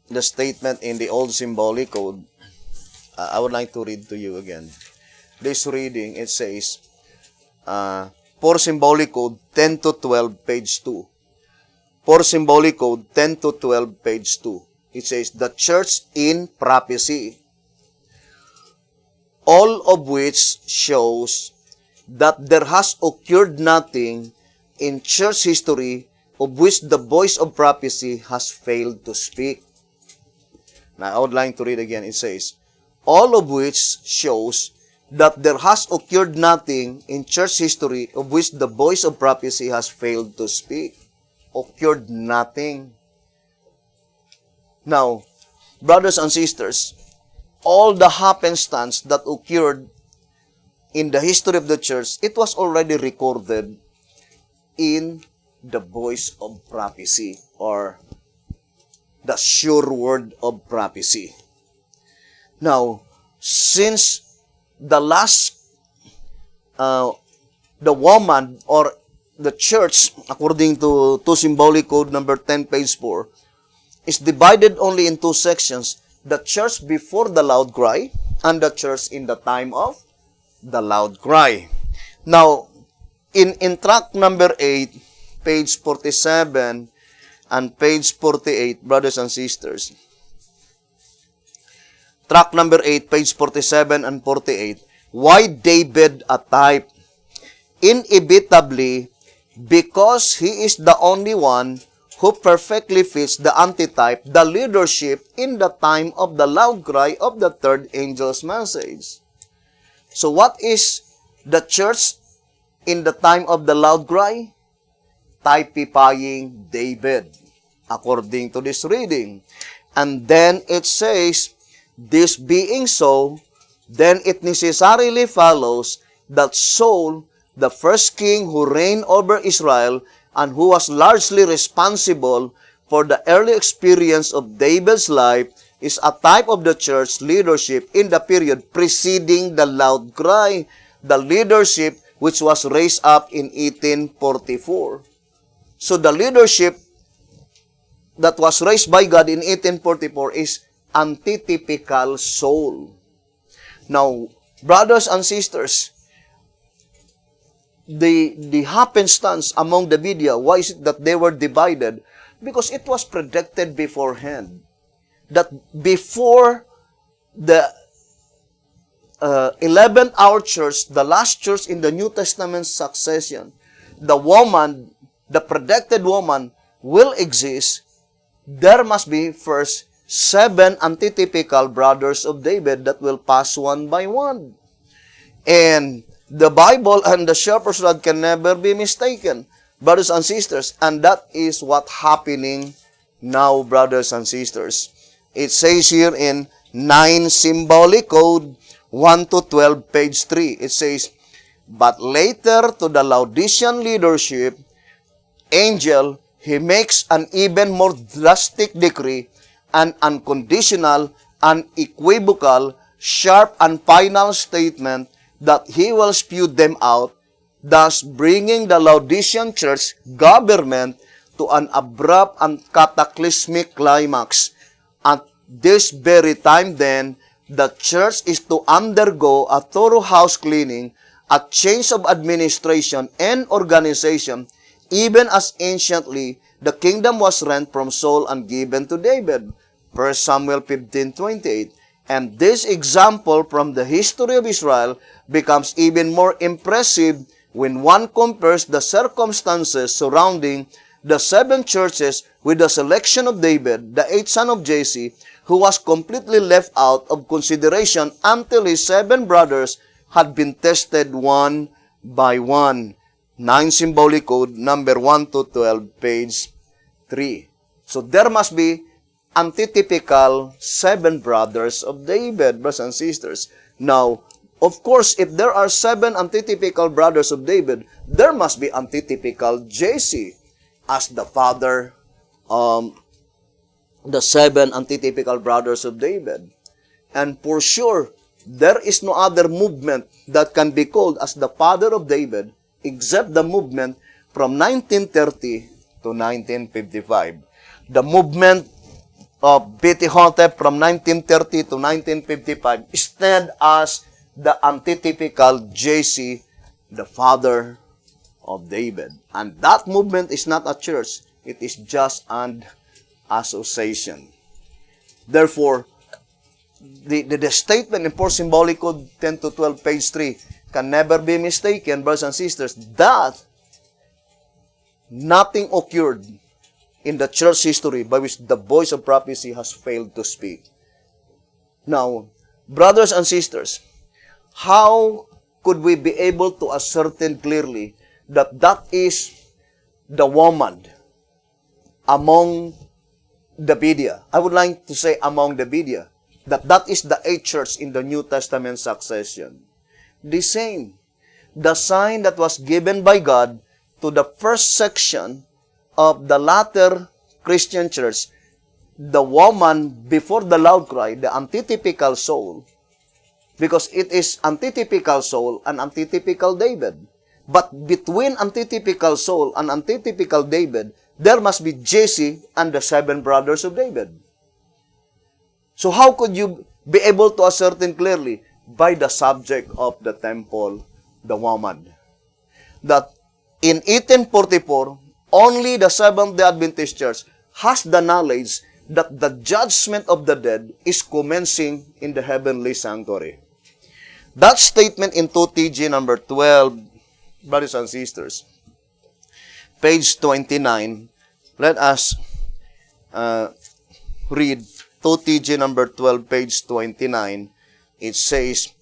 the statement in the old symbolic code. I would like to read to you again. This reading, it says, for symbolic code 10 to 12, page 2. For symbolic code 10 to 12, page 2. It says, the church in prophecy, all of which shows that there has occurred nothing in church history of which the voice of prophecy has failed to speak. Now, I would like to read again. It says, all of which shows that there has occurred nothing in church history of which the voice of prophecy has failed to speak. occurred nothing. Now, brothers and sisters, all the happenstance that occurred in the history of the church, it was already recorded in the voice of prophecy, or the sure word of prophecy. Now, since the last, the woman or the church, according to symbolic code number 10, page 4, is divided only in two sections: the church before the loud cry and the church in the time of the loud cry. Now, in tract number 8, page 47 and page 48, brothers and sisters, tract number 8, page 47 and 48, why David a type? Inevitably, because he is the only one who perfectly fits the antitype, the leadership in the time of the loud cry of the third angel's message. So what is the church in the time of the loud cry? Typifying David, according to this reading. And then it says, this being so, then it necessarily follows that Saul, the first king who reigned over Israel and who was largely responsible for the early experience of David's life, is a type of the church leadership in the period preceding the loud cry, the leadership which was raised up in 1844. So the leadership that was raised by God in 1844 is antitypical Saul. Now, brothers and sisters, the happenstance among the media, why is it that they were divided? Because it was predicted beforehand that before the 11th hour church, the last church in the New Testament succession, the woman, the predicted woman will exist. There must be first 7 antitypical brothers of David that will pass one by one. And the Bible and the shepherd's rod can never be mistaken, brothers and sisters. And that is what's happening now, brothers and sisters. It says here in 9 symbolic code 1 to 12, page 3. It says, but later to the Laodicean leadership, angel, he makes an even more drastic decree, an unconditional, unequivocal, sharp, and final statement that he will spew them out, thus bringing the Laodicean church government to an abrupt and cataclysmic climax. At this very time then, the church is to undergo a thorough house cleaning, a change of administration and organization, even as anciently the kingdom was rent from Saul and given to David. 1 Samuel 15:28. And this example from the history of Israel becomes even more impressive when one compares the circumstances surrounding the 7 churches with the selection of David, the 8th son of Jesse, who was completely left out of consideration until his 7 brothers had been tested one by one. 9 symbolic code number 1 to 12, page 3. So there must be antitypical 7 brothers of David, brothers and sisters. Now, of course, if there are 7 antitypical brothers of David, there must be antitypical Jesse as the father, the 7 antitypical brothers of David. And for sure, there is no other movement that can be called as the father of David except the movement from 1930 to 1955. The movement of Beti Hotep from 1930 to 1955 stand as the antitypical Jesse, the father of David. And that movement is not a church, it is just an association. Therefore, the statement in 4 symbolic code 10 to 12, page 3 can never be mistaken, brothers and sisters, that nothing occurred in the church history by which the voice of prophecy has failed to speak. Now, brothers and sisters, how could we be able to ascertain clearly that that is the woman among the Bedia. I would like to say among the Bedia. That is the eighth church in the New Testament succession. The same. The sign that was given by God to the first section of the latter Christian church, the woman before the loud cry, the antitypical soul, because it is antitypical soul and antitypical David. But between antitypical Saul and antitypical David, there must be Jesse and the 7 brothers of David. So how could you be able to ascertain clearly? By the subject of the temple, the woman. That in 1844, only the Seventh-day Adventist Church has the knowledge that the judgment of the dead is commencing in the heavenly sanctuary. That statement in 2TG number 12, brothers and sisters, page 29, let us read 2TG number 12, page 29. It says,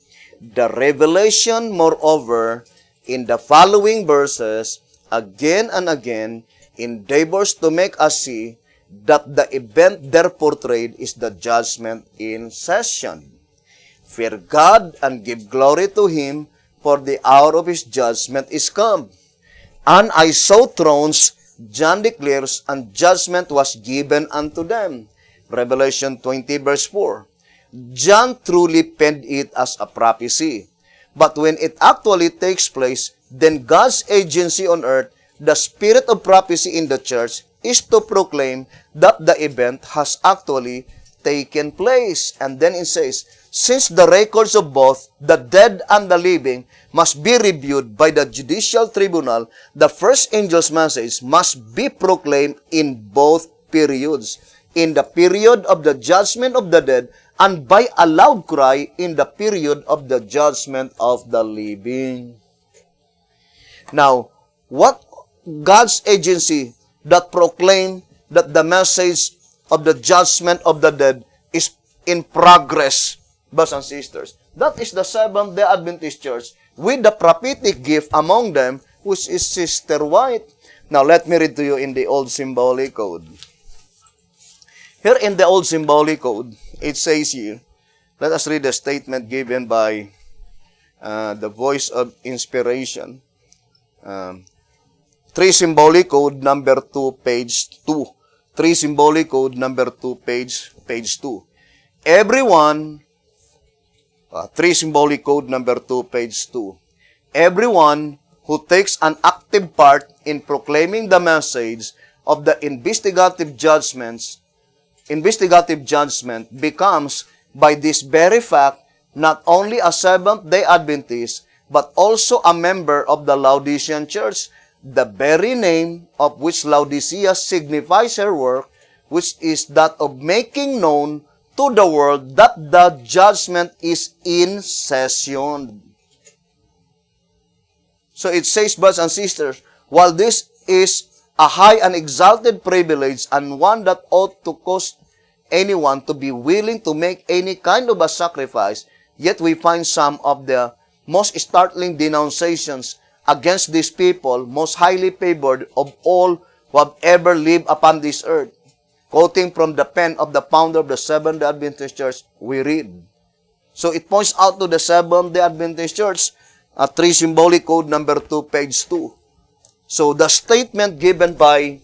the revelation, moreover, in the following verses, again and again, endeavors to make us see that the event there portrayed is the judgment in session. Fear God and give glory to Him, for the hour of His judgment is come. And I saw thrones, John declares, and judgment was given unto them. Revelation 20 verse 4. John truly penned it as a prophecy. But when it actually takes place, then God's agency on earth, the spirit of prophecy in the church, is to proclaim that the event has actually taken place. And then it says, since the records of both the dead and the living must be reviewed by the judicial tribunal, the first angel's message must be proclaimed in both periods. In the period of the judgment of the dead, and by a loud cry in the period of the judgment of the living. Now, what God's agency that proclaimed that the message of the judgment of the dead is in progress, brothers and sisters? That is the Seventh-day Adventist Church with the prophetic gift among them, which is Sister White. Now, let me read to you in the Old Symbolic Code. Here in the Old Symbolic Code, it says here, let us read the statement given by the Voice of Inspiration. 3 Symbolic Code number 2, page 2. 3 Symbolic Code number 2, page 2. Everyone, 3 Symbolic Code number 2, page 2. Everyone who takes an active part in proclaiming the message of the investigative judgment becomes, by this very fact, not only a Seventh-day Adventist, but also a member of the Laodicean Church, the very name of which Laodicea signifies her work, which is that of making known to the world that the judgment is in session. So it says, brothers and sisters, while this is a high and exalted privilege and one that ought to cause anyone to be willing to make any kind of a sacrifice, yet we find some of the most startling denunciations against these people, most highly favored of all who have ever lived upon this earth. Quoting from the pen of the founder of the Seventh-day Adventist Church, we read. So it points out to the Seventh-day Adventist Church, 3 Symbolic Code number 2, page 2. So the statement given by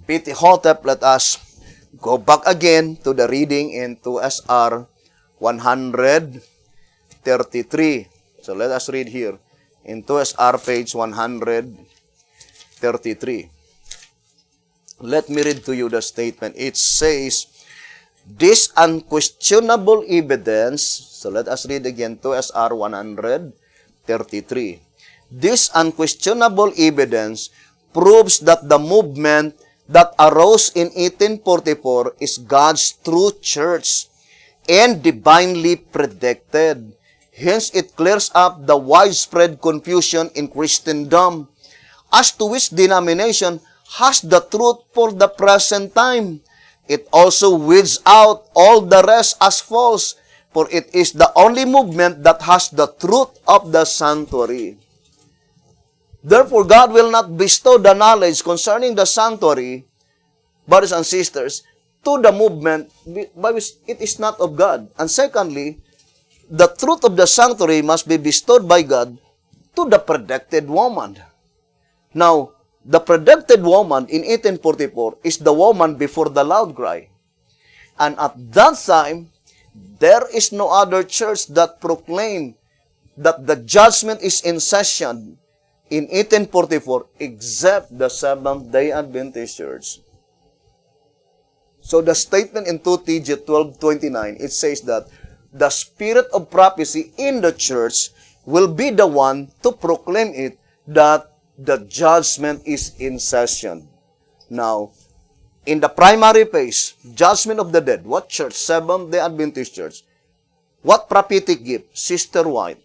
P.T. Hotep, let us go back again to the reading in 2SR 133. So let us read here in 2SR page 133. Let me read to you the statement. It says, this unquestionable evidence, so let us read again 2SR 133. This unquestionable evidence proves that the movement that arose in 1844 is God's true church and divinely predicted. Hence, it clears up the widespread confusion in Christendom as to which denomination has the truth for the present time. It also weeds out all the rest as false, for it is the only movement that has the truth of the sanctuary. Therefore, God will not bestow the knowledge concerning the sanctuary brothers and sisters, to the movement by which it is not of God. And secondly, the truth of the sanctuary must be bestowed by God to the predicted woman. Now, the predicted woman in 1844 is the woman before the loud cry. And at that time, there is no other church that proclaimed that the judgment is in session in 1844 except the Seventh-day Adventist Church. So the statement in 2 Tj 12:29, it says that the spirit of prophecy in the church will be the one to proclaim it that the judgment is in session. Now, in the primary phase, judgment of the dead, what church? Seventh-day Adventist Church. What prophetic gift? Sister White.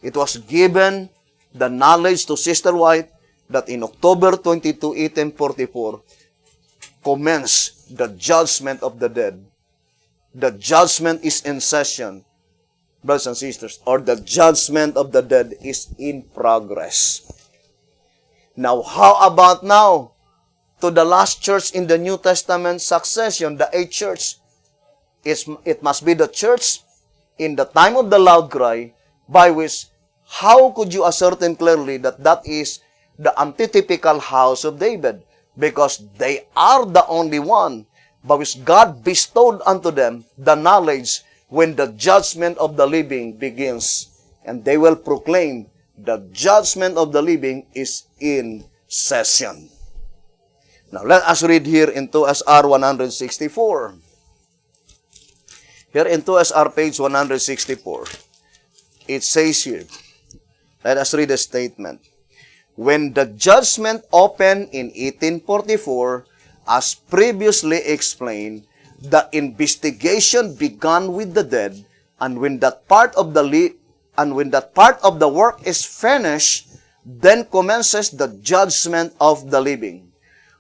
It was given the knowledge to Sister White that in October 22, 1844, commenced the judgment of the dead. The judgment is in session, brothers and sisters, or the judgment of the dead is in progress. Now, how about now? To the last church in the New Testament succession, the eighth church. It must be the church in the time of the loud cry, by which, how could you ascertain clearly that that is the antitypical house of David? Because they are the only one by which God bestowed unto them the knowledge when the judgment of the living begins. And they will proclaim the judgment of the living is in session. Now, let us read here in 2SR 164. Here in 2SR page 164, it says here, let us read the statement. When the judgment opened in 1844, as previously explained, the investigation began with the dead, and when that part of the work is finished, then commences the judgment of the living.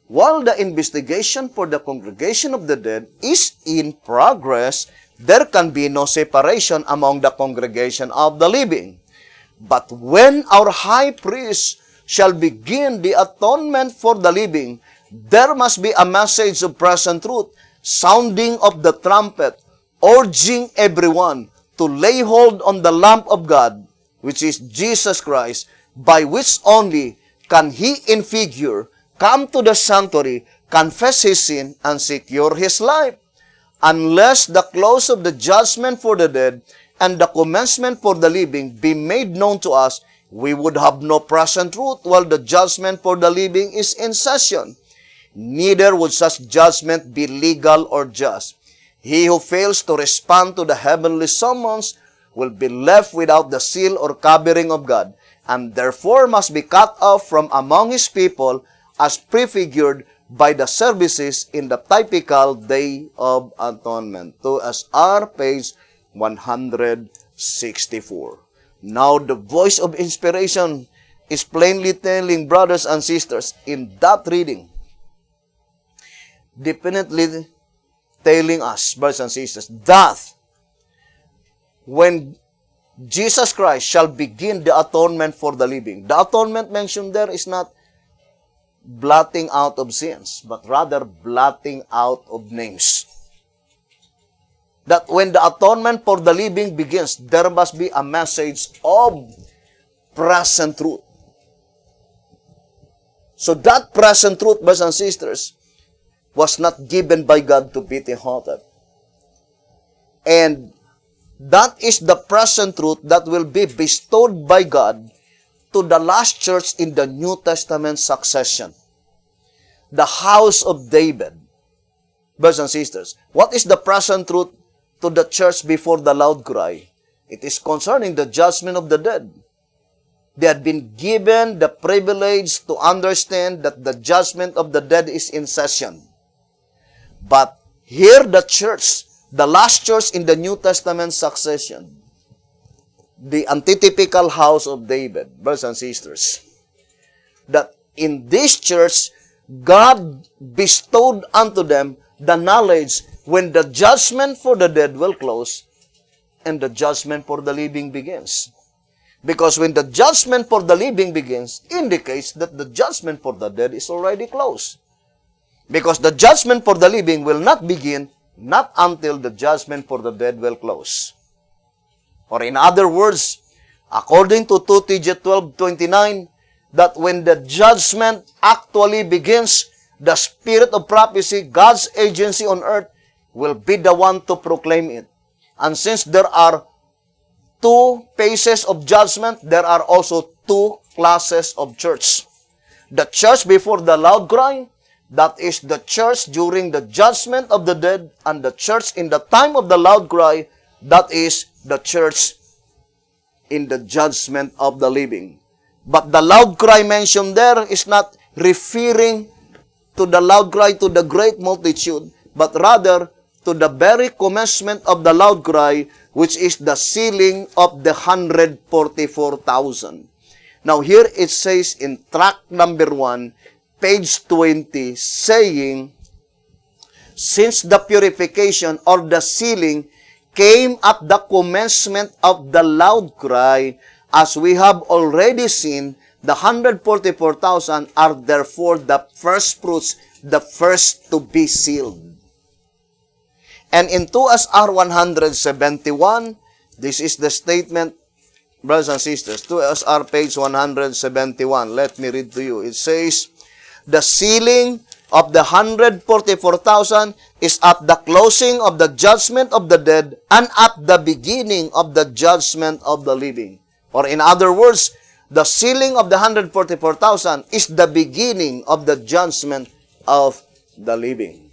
While the investigation for the congregation of the dead is in progress, there can be no separation among the congregation of the living. But when our high priest shall begin the atonement for the living, there must be a message of present truth, sounding of the trumpet, urging everyone to lay hold on the Lamb of God, which is Jesus Christ, by which only can he in figure come to the sanctuary, confess his sin, and secure his life. Unless the close of the judgment for the dead and the commencement for the living be made known to us, we would have no present truth while the judgment for the living is in session. Neither would such judgment be legal or just. He who fails to respond to the heavenly summons will be left without the seal or covering of God, and therefore must be cut off from among his people as prefigured by the services in the typical Day of Atonement. 2SR page 164. Now the voice of inspiration is plainly telling brothers and sisters in that reading, definitely telling us, brothers and sisters, that when Jesus Christ shall begin the atonement for the living, the atonement mentioned there is not blotting out of sins, but rather blotting out of names. That when the atonement for the living begins, there must be a message of present truth. So that present truth, brothers and sisters, was not given by God to Pete-Hotep. And that is the present truth that will be bestowed by God to the last church in the New Testament succession, the house of David. Brothers and sisters, what is the present truth to the church before the loud cry? It is concerning the judgment of the dead. They had been given the privilege to understand that the judgment of the dead is in session. But here the church, the last church in the New Testament succession, the antitypical house of David, brothers and sisters, that in this church, God bestowed unto them the knowledge when the judgment for the dead will close and the judgment for the living begins. Because when the judgment for the living begins, indicates that the judgment for the dead is already closed. Because the judgment for the living will not begin not until the judgment for the dead will close. Or in other words, according to 2 TJ 12:29, that when the judgment actually begins, the spirit of prophecy, God's agency on earth, will be the one to proclaim it. And since there are two phases of judgment, there are also two classes of church. The church before the loud cry, that is the church during the judgment of the dead, and the church in the time of the loud cry, that is the church in the judgment of the living. But the loud cry mentioned there is not referring to the loud cry to the great multitude, but rather to the very commencement of the loud cry, which is the sealing of the 144,000. Now here it says in tract number 1, page 20, saying, since the purification or the sealing came at the commencement of the loud cry, as we have already seen, the 144,000 are therefore the first fruits, the first to be sealed. And in 2SR 171, this is the statement, brothers and sisters, 2SR page 171. Let me read to you. It says, the sealing of the 144,000 is at the closing of the judgment of the dead and at the beginning of the judgment of the living. Or in other words, the sealing of the 144,000 is the beginning of the judgment of the living.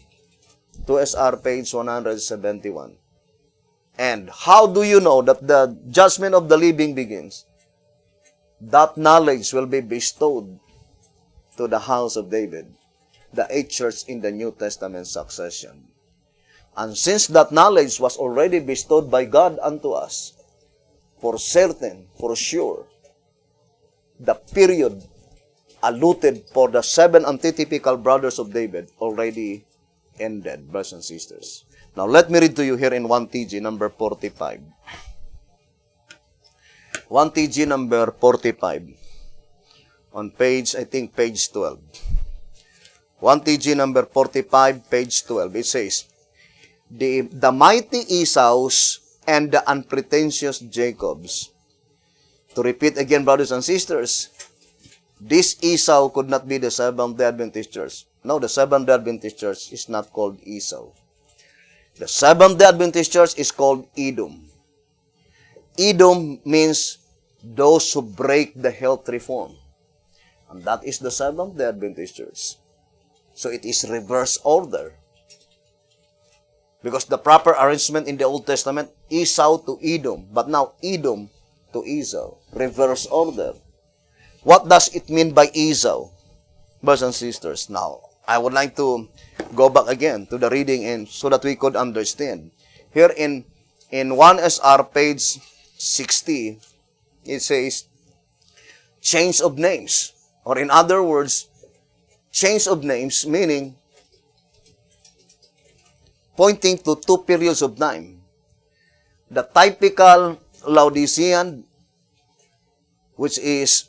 2SR page 171. And how do you know that the judgment of the living begins? That knowledge will be bestowed to the house of David, the 8th church in the New Testament succession. And since that knowledge was already bestowed by God unto us, for certain, for sure, the period allotted for the 7 antitypical brothers of David already ended, brothers and sisters. Now, let me read to you here in 1 TG number 45. 1 TG number 45. On page, I think, page 12. 1 TG number 45, page 12. It says, the mighty Esau's and the unpretentious Jacob's. To repeat again, brothers and sisters, this Esau could not be the Seventh-day Adventist Church. No, the Seventh-day Adventist Church is not called Esau. The Seventh-day Adventist Church is called Edom. Edom means those who break the health reform. And that is the Seventh-day Adventist Church. So it is reverse order. Because the proper arrangement in the Old Testament, Esau to Edom. But now Edom to Esau. Reverse order. What does it mean by Esau? Brothers and sisters, now, I would like to go back again to the reading and so that we could understand. Here in 1SR page 60, it says, change of names. Or in other words, change of names meaning pointing to two periods of time. The typical Laodicean, which is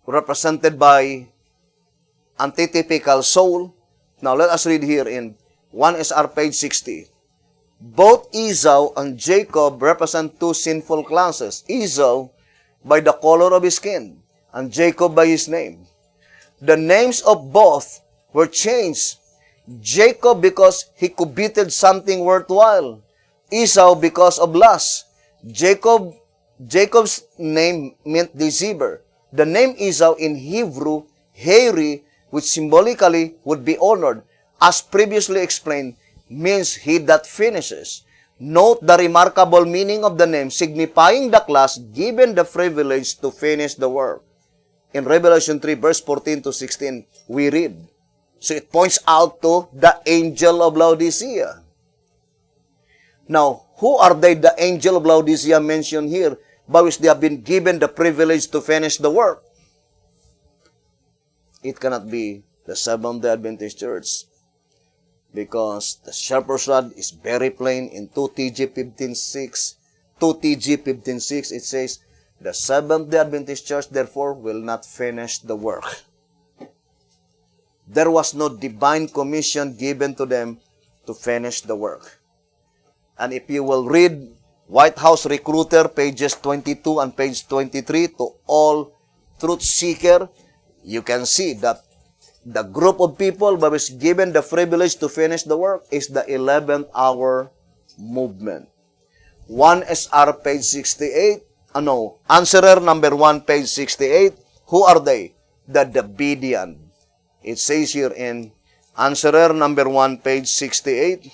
represented by antitypical soul. Now let us read here in 1SR page 60. Both Esau and Jacob represent two sinful classes. Esau by the color of his skin, and Jacob by his name. The names of both were changed. Jacob because he coveted something worthwhile. Esau because of lust. Jacob's name meant deceiver. The name Esau in Hebrew, Heri, which symbolically would be honored, as previously explained, means he that finishes. Note the remarkable meaning of the name, signifying the class given the privilege to finish the work. In Revelation 3, verse 14 to 16, we read. So it points out to the angel of Laodicea. Now, who are they, the angel of Laodicea mentioned here, by which they have been given the privilege to finish the work? It cannot be the Seventh-day Adventist Church, because the shepherd's rod is very plain in 2 TG 15:6. 2 TG 15:6, it says, the Seventh-day Adventist Church, therefore, will not finish the work. there was no divine commission given to them to finish the work. And if you will read White House Recruiter, pages 22 and page 23, to all truth seeker, you can see that the group of people that was given the privilege to finish the work is the 11th hour movement. 1SR, page 68, Answerer number 1, page 68, who are they? The Davidian. It says here in Answerer number 1, page 68,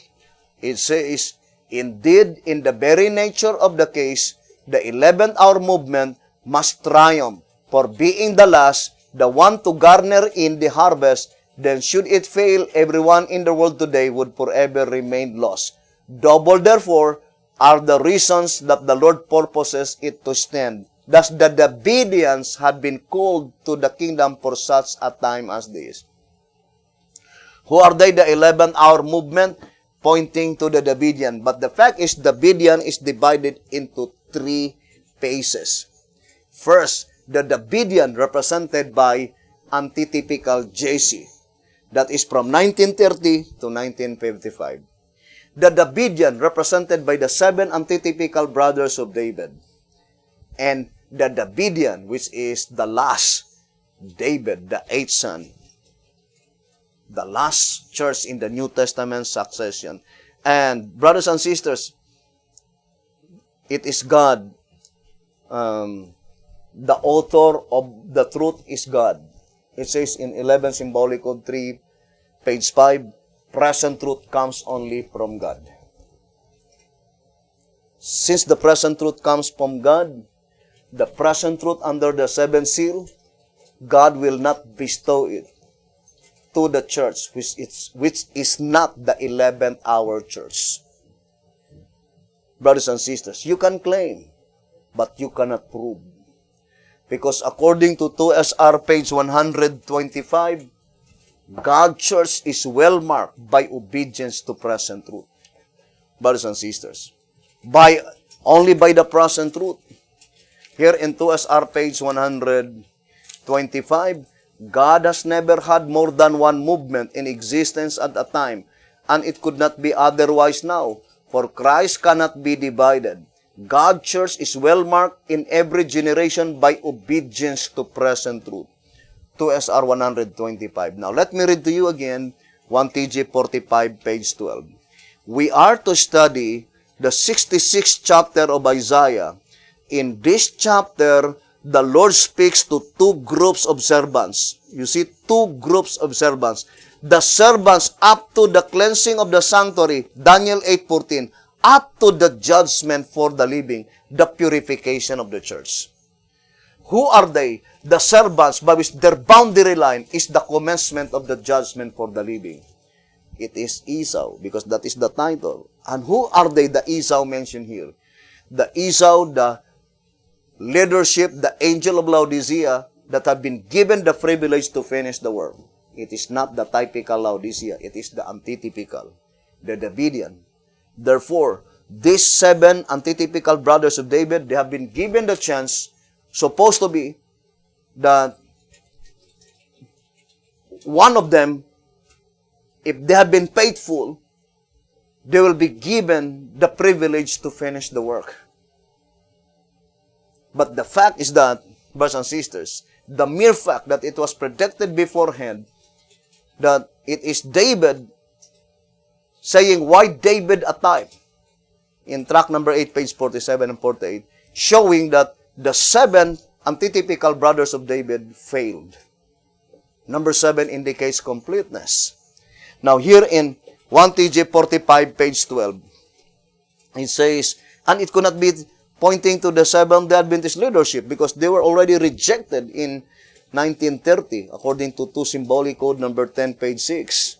it says, indeed, in the very nature of the case, the 11th hour movement must triumph, for being the last, the one to garner in the harvest, then should it fail, everyone in the world today would forever remain lost. Double, therefore, are the reasons that the Lord purposes it to stand. Thus, the Davidians had been called to the kingdom for such a time as this. Who are they? The 11th hour movement, pointing to the Davidian. But the fact is, Davidian is divided into 3 phases. First, the Davidian represented by antitypical Jesse. That is from 1930 to 1955. The Davidian represented by the 7 antitypical brothers of David. And the Davidian, which is the last David, the 8th son. The last church in the New Testament succession. And brothers and sisters, it is God. The author of the truth is God. It says in 11 Symbolic Code 3, page 5, present truth comes only from God. Since the present truth comes from God, the present truth under the 7th seal, God will not bestow it to the church, which is not the 11th hour church. Brothers and sisters, you can claim, but you cannot prove. Because according to 2SR page 125, God's church is well marked by obedience to present truth. Brothers and sisters, only by the present truth. Here in 2SR page 125, God has never had more than one movement in existence at a time, and it could not be otherwise now, for Christ cannot be divided. God's church is well marked in every generation by obedience to present truth. 2SR 125. Now, let me read to you again 1TG 45, page 12. We are to study the 66th chapter of Isaiah. In this chapter, the Lord speaks to 2 groups of servants. You see, 2 groups of servants. The servants up to the cleansing of the sanctuary, Daniel 8:14, up to the judgment for the living, the purification of the church. Who are they? The servants by which their boundary line is the commencement of the judgment for the living. It is Esau, because that is the title. And who are they, the Esau mentioned here? The Esau, the leadership, the angel of Laodicea, that have been given the privilege to finish the work. It is not the typical Laodicea. It is the antitypical, the Davidian. Therefore, these 7 antitypical brothers of David, they have been given the chance, supposed to be, that one of them, if they have been faithful, they will be given the privilege to finish the work. But the fact is that, brothers and sisters, the mere fact that it was predicted beforehand that it is David saying, why David a type? In track number 8, page 47 and 48, showing that the 7 antitypical brothers of David failed. Number 7 indicates completeness. Now here in 1TG 45, page 12, it says, and it could not be pointing to the Seventh-day Adventist leadership because they were already rejected in 1930, according to 2 Symbolic Code number 10, page 6.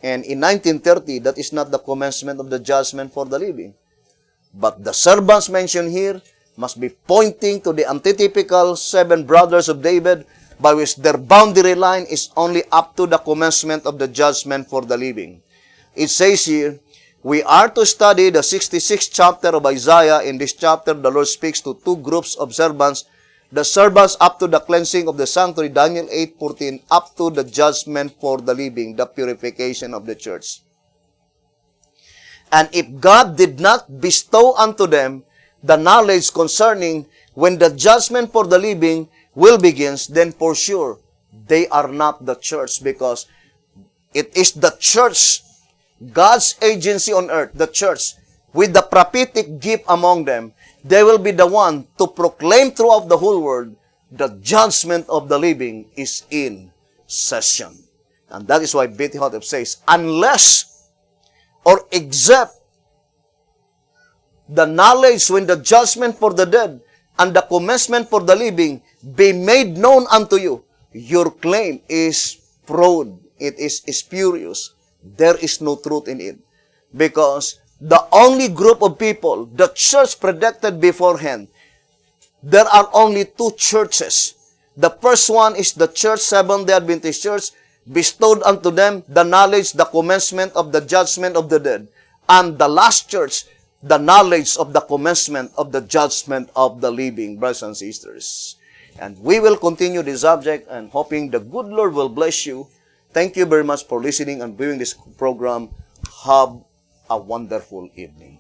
And in 1930, that is not the commencement of the judgment for the living. But the servants mentioned here must be pointing to the antitypical 7 brothers of David, by which their boundary line is only up to the commencement of the judgment for the living. It says here, we are to study the 66th chapter of Isaiah. In this chapter, the Lord speaks to 2 groups of servants the service up to the cleansing of the sanctuary, Daniel 8:14, up to the judgment for the living, the purification of the church. And if God did not bestow unto them the knowledge concerning when the judgment for the living will begin, then for sure, they are not the church, because it is the church, God's agency on earth, the church, with the prophetic gift among them, they will be the one to proclaim throughout the whole world the judgment of the living is in session. And that is why B.T. Hotep says, unless or except the knowledge when the judgment for the dead and the commencement for the living be made known unto you, your claim is fraud. It is spurious. There is no truth in it. Because the only group of people the church predicted beforehand, there are only two churches. The first one is the church, Seventh-day Adventist Church, bestowed unto them the knowledge, the commencement of the judgment of the dead. And the last church, the knowledge of the commencement of the judgment of the living, brothers and sisters. And we will continue this subject, and hoping the good Lord will bless you. Thank you very much for listening and viewing this program. Have a wonderful evening.